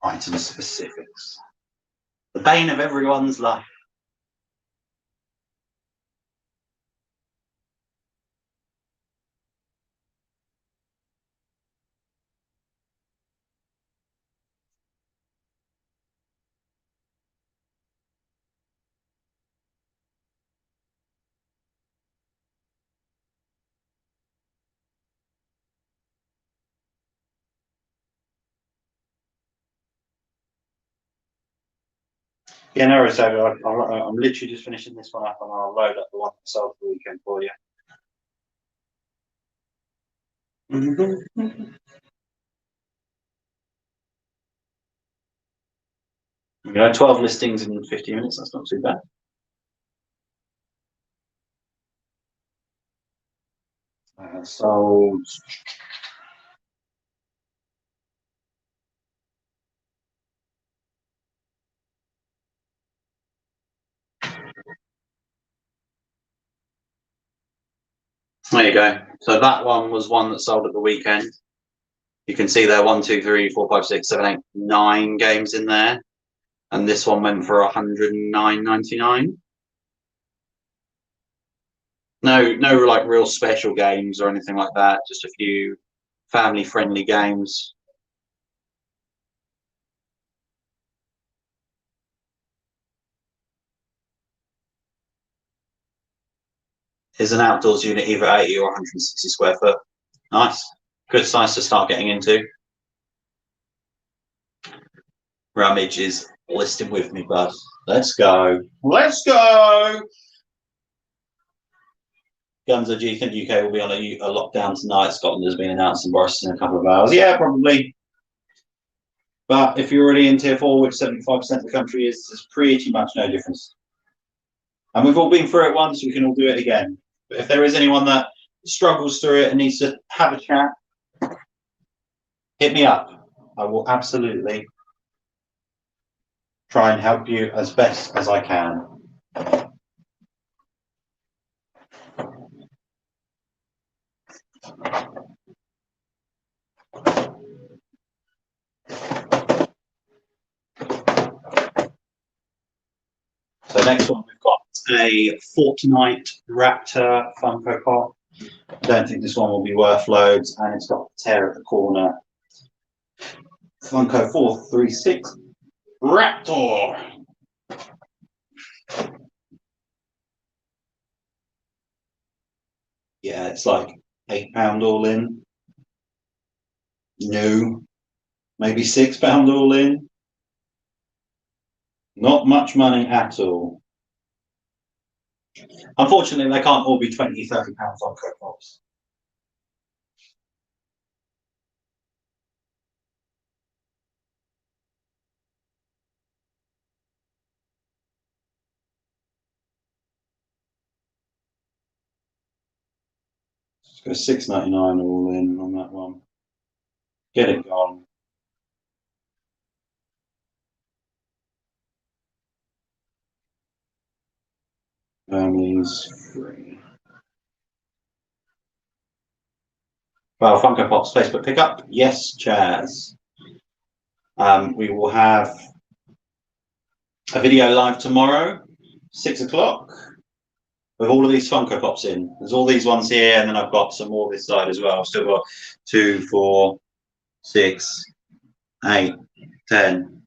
Speaker 1: Item specifics. The bane of everyone's life. Yeah, no worries, David. I'm literally just finishing this one up, and I'll load up the one that sold for the weekend for you. You know, 12 listings in 50 minutes, that's not too bad. Sold. There you go. So that one was one that sold at the weekend. You can see there 1, 2, 3, 4, 5, 6, 7, 8, 9 games in there. And this one went for $109.99. No, like real special games or anything like that. Just a few family-friendly games. Is an outdoors unit either 80 or 160 square foot. Nice. Good size to start getting into. Rummage is listing with me, bud. Let's go. Let's go. Gunza, do you think UK will be on a lockdown tonight? Scotland has been announced in Boris in a couple of hours. Yeah, probably. But if you're already in tier 4, which 75% of the country is, there's pretty much no difference. And we've all been through it once, we can all do it again. But if there is anyone that struggles through it and needs to have a chat, hit me up. I will absolutely try and help you as best as I can. So next one, we've got a Fortnight Raptor Funko Pop. I don't think this one will be worth loads, and it's got a tear at the corner. Funko 436 Raptor. Yeah, it's like £8 all in. No, maybe £6 all in. Not much money at all. Unfortunately, they can't all be £20, £30 Funko Pops. Let's go $6.99 all in on that one. Get it gone. Hermes free. Well, Funko Pop's Facebook pickup. Yes, Chaz. We will have a video live tomorrow, 6 o'clock, with all of these Funko Pops in. There's all these ones here, and then I've got some more this side as well. I've still got 2, 4, 6, 8, 10,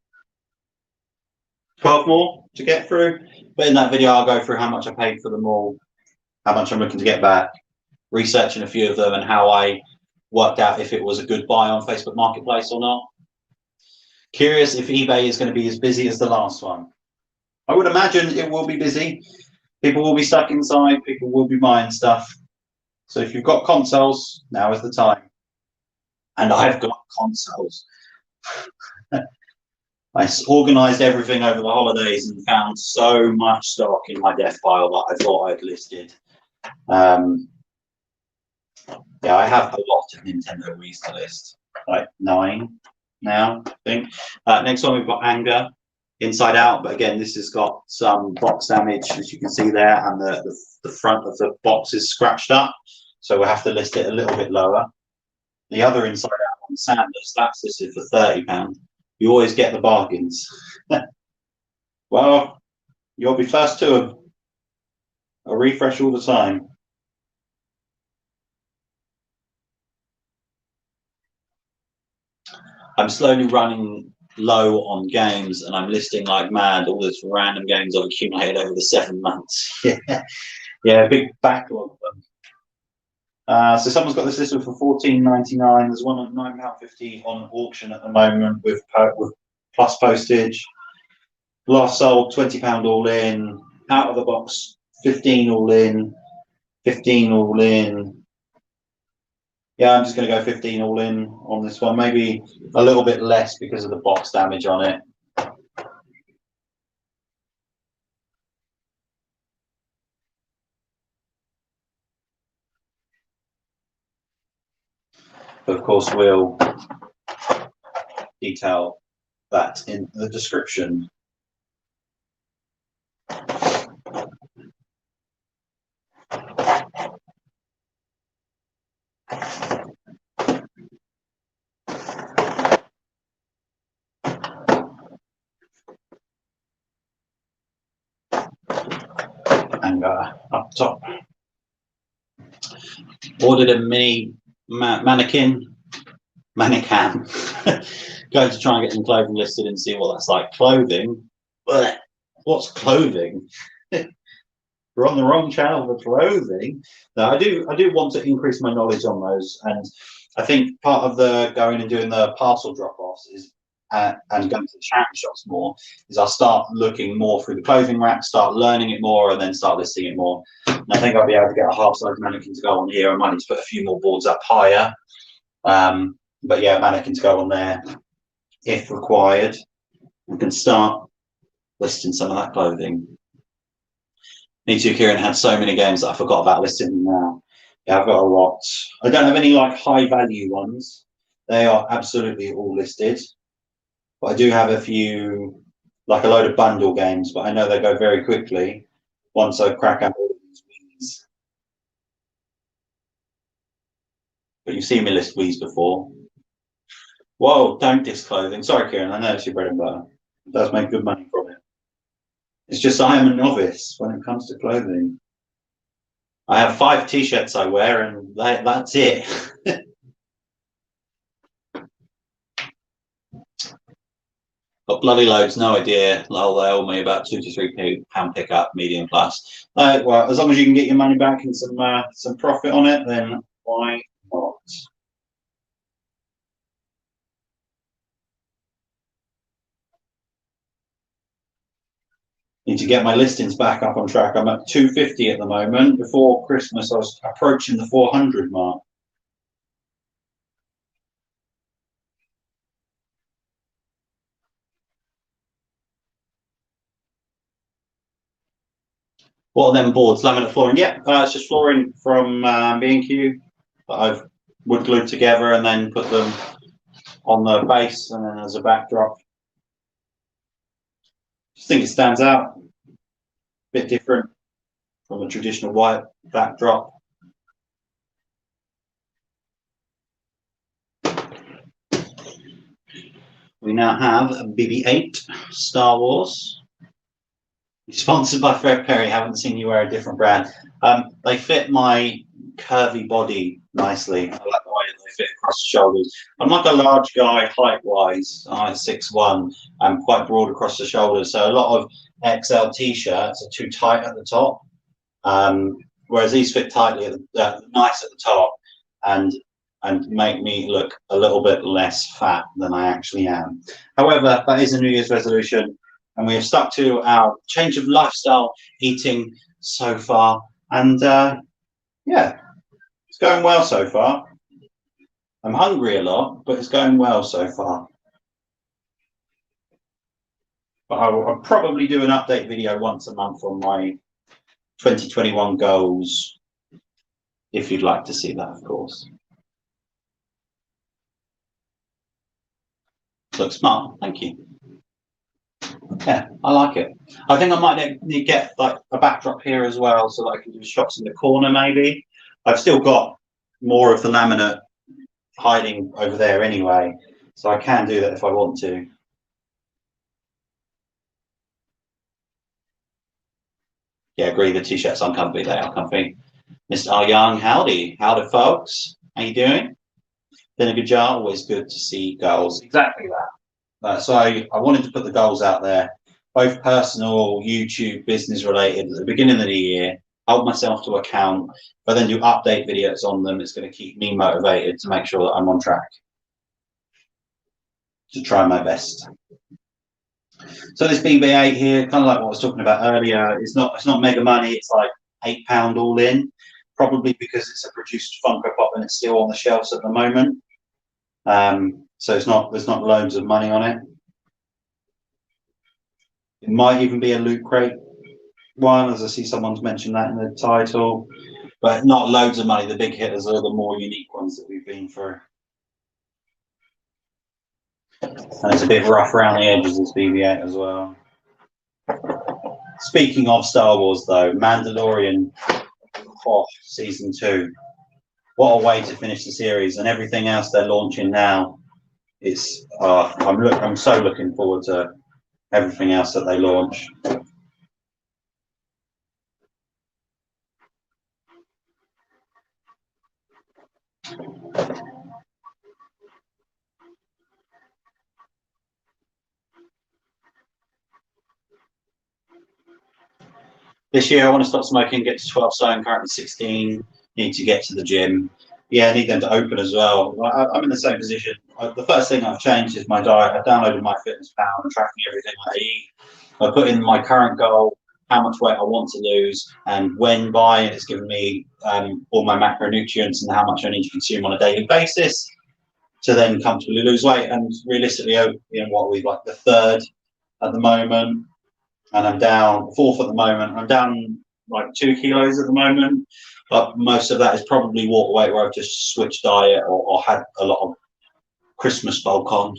Speaker 1: 12 more to get through. But in that video, I'll go through how much I paid for them all, how much I'm looking to get back, researching a few of them, and how I worked out if it was a good buy on Facebook Marketplace or not. Curious if eBay is going to be as busy as the last one. I would imagine it will be busy. People will be stuck inside. People will be buying stuff. So if you've got consoles, now is the time. And I've got consoles. I organised everything over the holidays and found so much stock in my death pile that I thought I'd listed. Yeah, I have a lot of Nintendo Wii's to list, like 9 now, I think. Next one, we've got Anger, Inside Out, but again, this has got some box damage, as you can see there, and the front of the box is scratched up, so we'll have to list it a little bit lower. The other Inside Out on Sanders, that's listed for £30. You always get the bargains. Well, you'll be first to them. I refresh all the time. I'm slowly running low on games, and I'm listing like mad all these random games I've accumulated over the 7 months. Yeah, big backlog of them. So someone's got this listed for $14.99. There's one at £9.50 on auction at the moment with plus postage. Last sold £20 all in. Out of the box, 15 all in. 15 all in. Yeah, I'm just going to go 15 all in on this one. Maybe a little bit less because of the box damage on it. But of course, we'll detail that in the description. And up top, ordered a mini mannequin. Going to try and get some clothing listed and see what that's like. Clothing? What's clothing? We're on the wrong channel for clothing. No, I do want to increase my knowledge on those, and I think part of the going and doing the parcel drop-offs is and going to the charity shops more is I'll start looking more through the clothing rack, start learning it more, and then start listing it more. And I think I'll be able to get a half-size mannequin to go on here. I might need to put a few more boards up higher, but yeah, mannequin to go on there if required. We can start listing some of that clothing. Me too, Kieran had so many games that I forgot about listing them now. Yeah, I've got a lot. I don't have any like high value ones. They are absolutely all listed. But I do have a few, like a load of bundle games, but I know they go very quickly once I crack out all of these Wii's. But you've seen me list Wii's before. Whoa, don't diss clothing. Sorry, Kieran, I know it's your bread and butter. It does make good money from it. It's just I am a novice when it comes to clothing. I have 5 t-shirts I wear, and that's it. Got bloody loads, no idea. Lol, they owe me about £2 to £3 pickup, medium plus. Well, as long as you can get your money back and some profit on it, then why not? Need to get my listings back up on track. I'm at 250 at the moment. Before Christmas, I was approaching the 400 mark. What are them boards? Laminate flooring? Yeah, it's just flooring from B&Q that I've wood glued together and then put them on the base and then as a backdrop. Just think it stands out. A bit different from a traditional white backdrop. We now have a BB-8 Star Wars. Sponsored by Fred Perry. Haven't seen you wear a different brand. They fit my curvy body nicely. I like the way they fit across the shoulders. I'm like a large guy height-wise. I'm 6'1". I'm quite broad across the shoulders. So a lot of XL t-shirts are too tight at the top. Whereas these fit tightly, nice at the top, and make me look a little bit less fat than I actually am. However, that is a New Year's resolution, and we have stuck to our change of lifestyle eating so far. And yeah, it's going well so far. I'm hungry a lot, but it's going well so far. But I'll probably do an update video once a month on my 2021 goals, if you'd like to see that, of course. Looks smart, thank you. Yeah, I like it. I think I might need to get like a backdrop here as well, so that I can do shots in the corner maybe. I've still got more of the laminate hiding over there anyway, so I can do that if I want to. Yeah, agree, the t-shirts are comfy, they are comfy. Mr. R. Young, howdy folks, how you doing? Been a good job, always good to see goals. Exactly that. So I wanted to put the goals out there, both personal, YouTube, business related, at the beginning of the year, hold myself to account, but then do update videos on them. It's going to keep me motivated to make sure that I'm on track, to try my best. So this BB-8 here, kind of like what I was talking about earlier, it's not mega money. It's like £8 all in. probably because it's a produced Funko Pop and it's still on the shelves at the moment. So there's not loads of money on it. It might even be a Loot Crate one, as I see someone's mentioned that in the title, but not loads of money. The big hitters are the more unique ones that we've been through. And it's a bit rough around the edges, this BB-8 as well. Speaking of Star Wars, though, Mandalorian Season 2. What a way to finish the series, and everything else they're launching now. It's I'm so looking forward to everything else that they launch. This year I want to stop smoking, get to 12 stone, currently 16, need to get to the gym. Yeah, I need them to open as well. I'm in the same position. The first thing I've changed is my diet. I've downloaded MyFitnessPal and tracking everything I eat. I put in my current goal, how much weight I want to lose, and when by, and it's given me all my macronutrients and how much I need to consume on a daily basis to then comfortably lose weight. And realistically, what are we, like the third at the moment? And I'm down fourth at the moment. I'm down like 2 kilos at the moment, but most of that is probably water weight where I've just switched diet or had a lot of Christmas bulk on.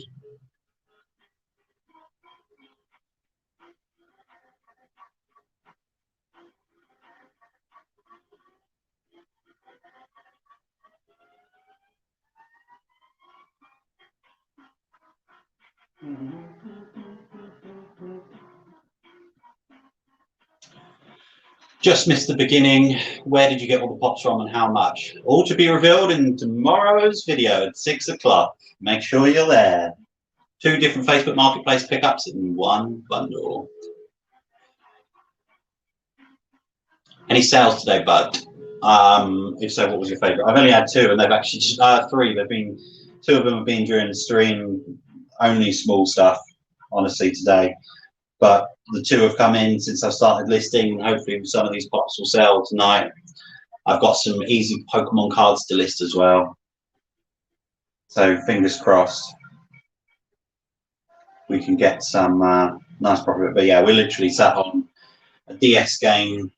Speaker 1: Just missed the beginning. Where did you get all the pops from and how much? All to be revealed in tomorrow's video at 6 o'clock. Make sure you're there. 2 different Facebook Marketplace pickups in one bundle. Any sales today, bud? If so, what was your favourite? I've only had 2, and they've actually just 3. They've been 2 of them have been during the stream. Only small stuff, honestly, today. But the 2 have come in since I've started listing. Hopefully some of these pops will sell tonight. I've got some easy Pokemon cards to list as well. So fingers crossed we can get some nice profit. But yeah, we literally sat on a DS game.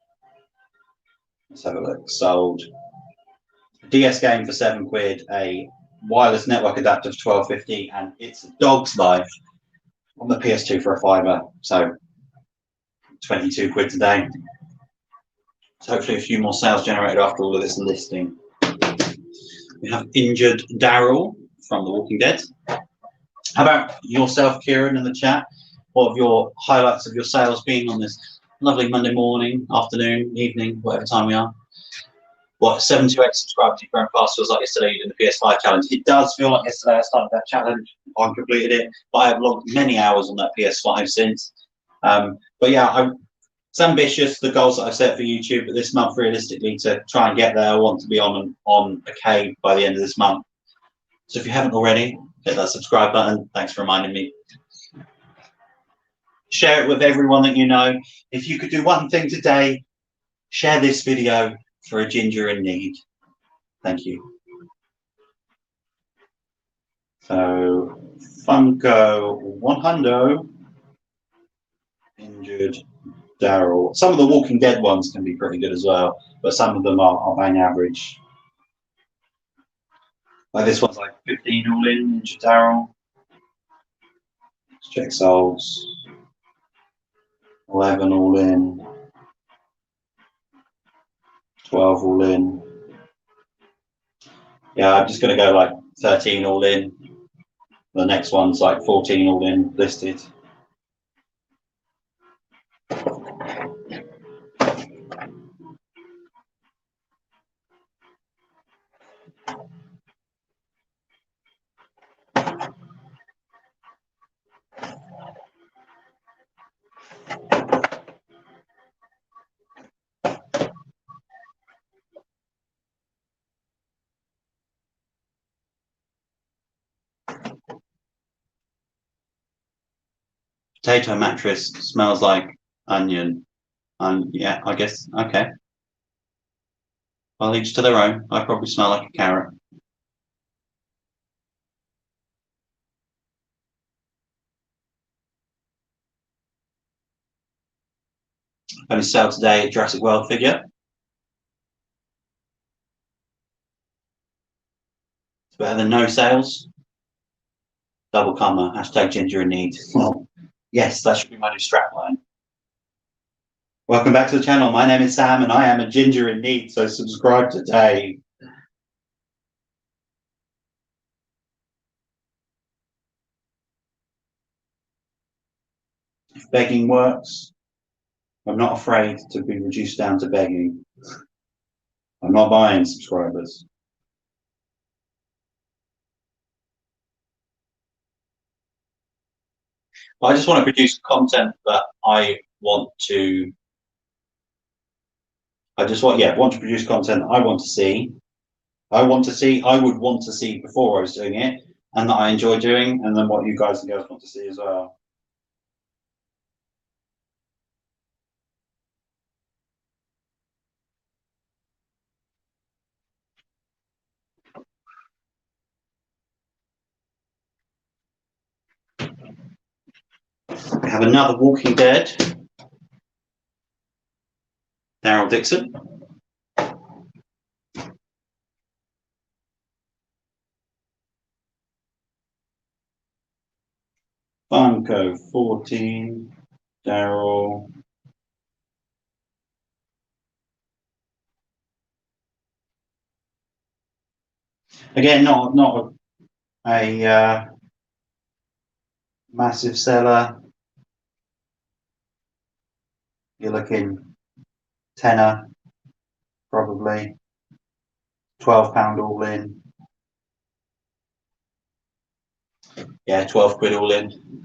Speaker 1: Let's have a look. Sold a DS game for £7, a wireless network adapter for £12.50, and It's a Dog's Life on the PS2 for a £5. So £22 today. So hopefully a few more sales generated after all of this listing. We have Injured Daryl from The Walking Dead. How about yourself, Kieran, in the chat? What have your highlights of your sales been on this lovely Monday morning, afternoon, evening, whatever time we are? What, 7 to 8 subscribers to your current pass feels like yesterday you did the PS5 challenge. It does feel like yesterday I started that challenge. I completed it, but I have logged many hours on that PS5 since. But yeah, it's ambitious, the goals that I've set for YouTube, but this month, realistically, to try and get there, I want to be on a K by the end of this month. So if you haven't already, hit that subscribe button. Thanks for reminding me. Share it with everyone that you know. If you could do one thing today, share this video for a ginger in need. Thank you. So, Funko 100, Injured Daryl. Some of the Walking Dead ones can be pretty good as well, but some of them are bang average. Like this one's like 15 all in, Injured Daryl. Let's check solds. 11 all in. 12 all in. Yeah, I'm just going to go like 13 all in. The next one's like 14 all in listed. Potato mattress smells like onion. Yeah, I guess, okay. Well, each to their own. I probably smell like a carrot. Only sale today at Jurassic World figure. It's better than no sales. Double comma. Hashtag ginger in need. Well, yes, that should be my new strapline. Welcome back to the channel. My name is Sam and I am a ginger in need, so subscribe today. If begging works, I'm not afraid to be reduced down to begging. I'm not buying subscribers. I just want to produce content that I want to. I just want, yeah, want to produce content I want to see. I would want to see before I was doing it, and that I enjoy doing, and then what you guys and girls want to see as well. We have another Walking Dead, Daryl Dixon. Funko 14, Daryl. Again, not a massive seller. You're looking tenner, probably £12 all in. Yeah, 12 quid all in.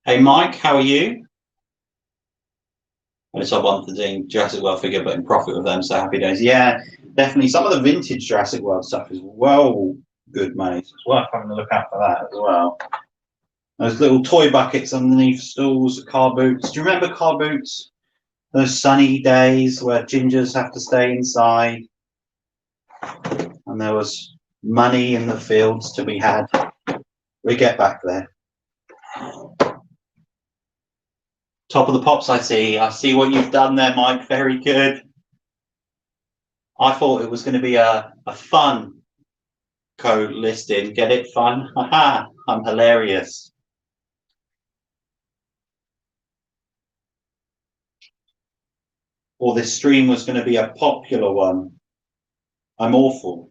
Speaker 1: Hey Mike, how are you? I just wanted to do Jurassic World figure, but in profit with them, so happy days. Yeah, definitely. Some of the vintage Jurassic World stuff is well good money. So it's worth having a look out for that as well. Those little toy buckets underneath stalls, car boots. Do you remember car boots? Those sunny days where gingers have to stay inside, and there was money in the fields to be had. We get back there. Top of the pops, I see. I see what you've done there, Mike. Very good. I thought it was going to be a fun code listing. Get it? Fun? Haha, I'm hilarious. Or this stream was going to be a popular one. I'm awful.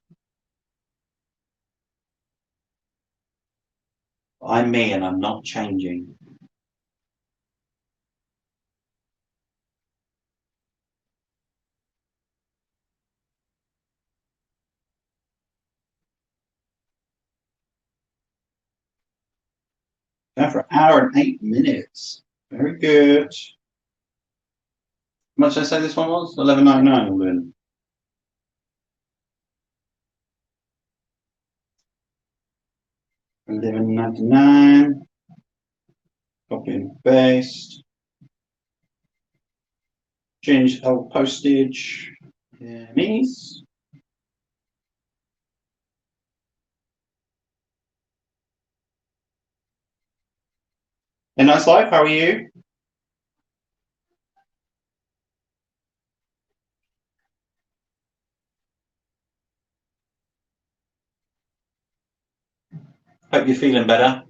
Speaker 1: I'm me and I'm not changing. Going for an hour and 8 minutes. Very good. How much did I say this one was? $11.99 all in. $11.99. Copy and paste. Change our postage. Minis. A nice life. How are you? Hope you're feeling better.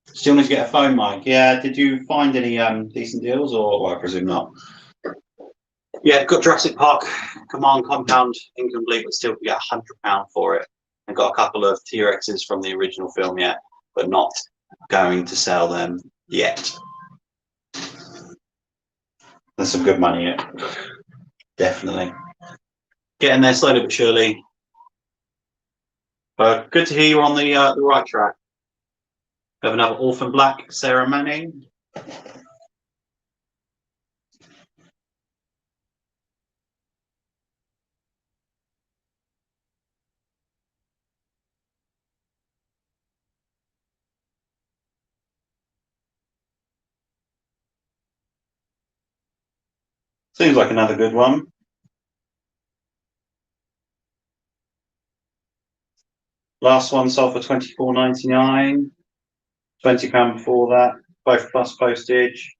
Speaker 1: Still need to get a phone mic. Yeah, did you find any decent deals, or well, I presume not? Yeah, got Jurassic Park Command Compound incomplete, but still get £100 for it. And got a couple of T-Rexes from the original film yet, but not going to sell them yet. There's some good money yet. Definitely. Getting there slowly but surely. But good to hear you're on the right track. We have another Orphan Black, Sarah Manning. Seems like another good one. Last one sold for £24.99. £20 before that, both plus postage.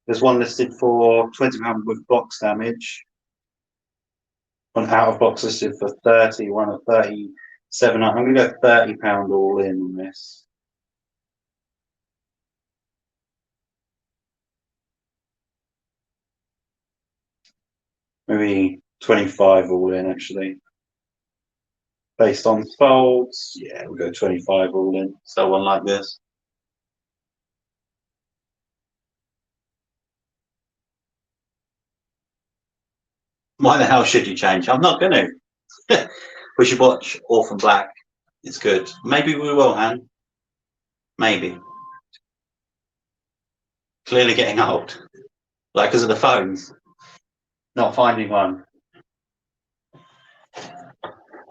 Speaker 1: There's one listed for £20 with box damage. One out of box listed for 30, one at 37. I'm going to go £30 all in on this. Maybe 25 all in actually. Based on folds, yeah, we'll go 25 all in. So one like this. Why the hell should you change? I'm not going to. We should watch Orphan Black. It's good. Maybe we will, Han. Maybe. Clearly getting old. Like because of the phones. Not finding one.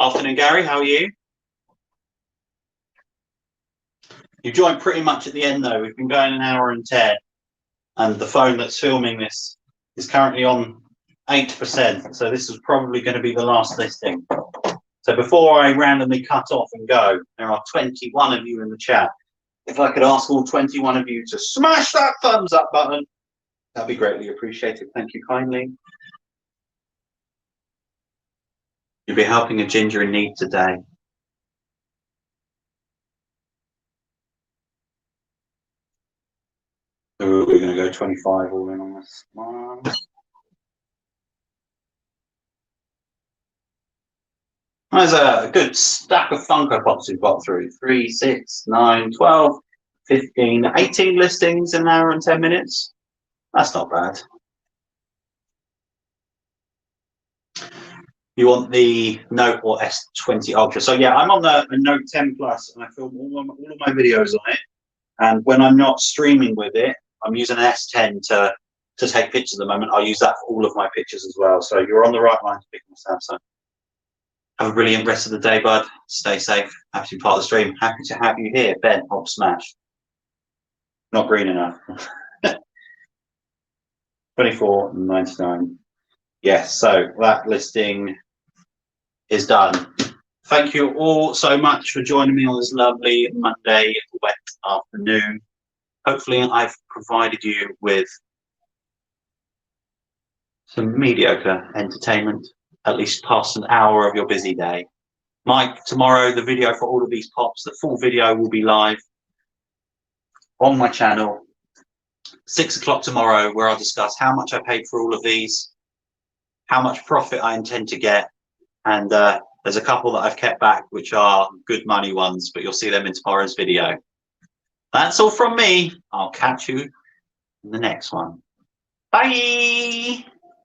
Speaker 1: Afternoon, Gary. How are you? You joined pretty much at the end, though. We've been going an hour and 10. And the phone that's filming this is currently on 8%. So this is probably going to be the last listing. So before I randomly cut off and go, there are 21 of you in the chat. If I could ask all 21 of you to smash that thumbs up button, that'd be greatly appreciated. Thank you kindly. You'll be helping a ginger in need today. Ooh, we're going to go 25 all in on this one. There's a good stack of Funko Pops we've got through. 3, 6, 9, 12, 15, 18 listings in an hour and 10 minutes. That's not bad. You want the Note or S20 Ultra. So yeah, I'm on the Note 10 Plus and I film all of my videos on it. And when I'm not streaming with it, I'm using an S10 to take pictures at the moment. I'll use that for all of my pictures as well. So you're on the right line to pick my Samsung. Have a brilliant rest of the day, bud. Stay safe. Happy to be part of the stream. Happy to have you here. Ben, hop smash. Not green enough. $24.99. Yes, so that listing is done. Thank you all so much for joining me on this lovely Monday wet afternoon. Hopefully I've provided you with some mediocre entertainment, at least past an hour of your busy day. Mike, tomorrow the video for all of these pops, the full video will be live on my channel, 6 o'clock tomorrow, where I'll discuss how much I paid for all of these, how much profit I intend to get, and there's a couple that I've kept back which are good money ones, but you'll see them in tomorrow's video. That's all from me. I'll catch you in the next one. Bye.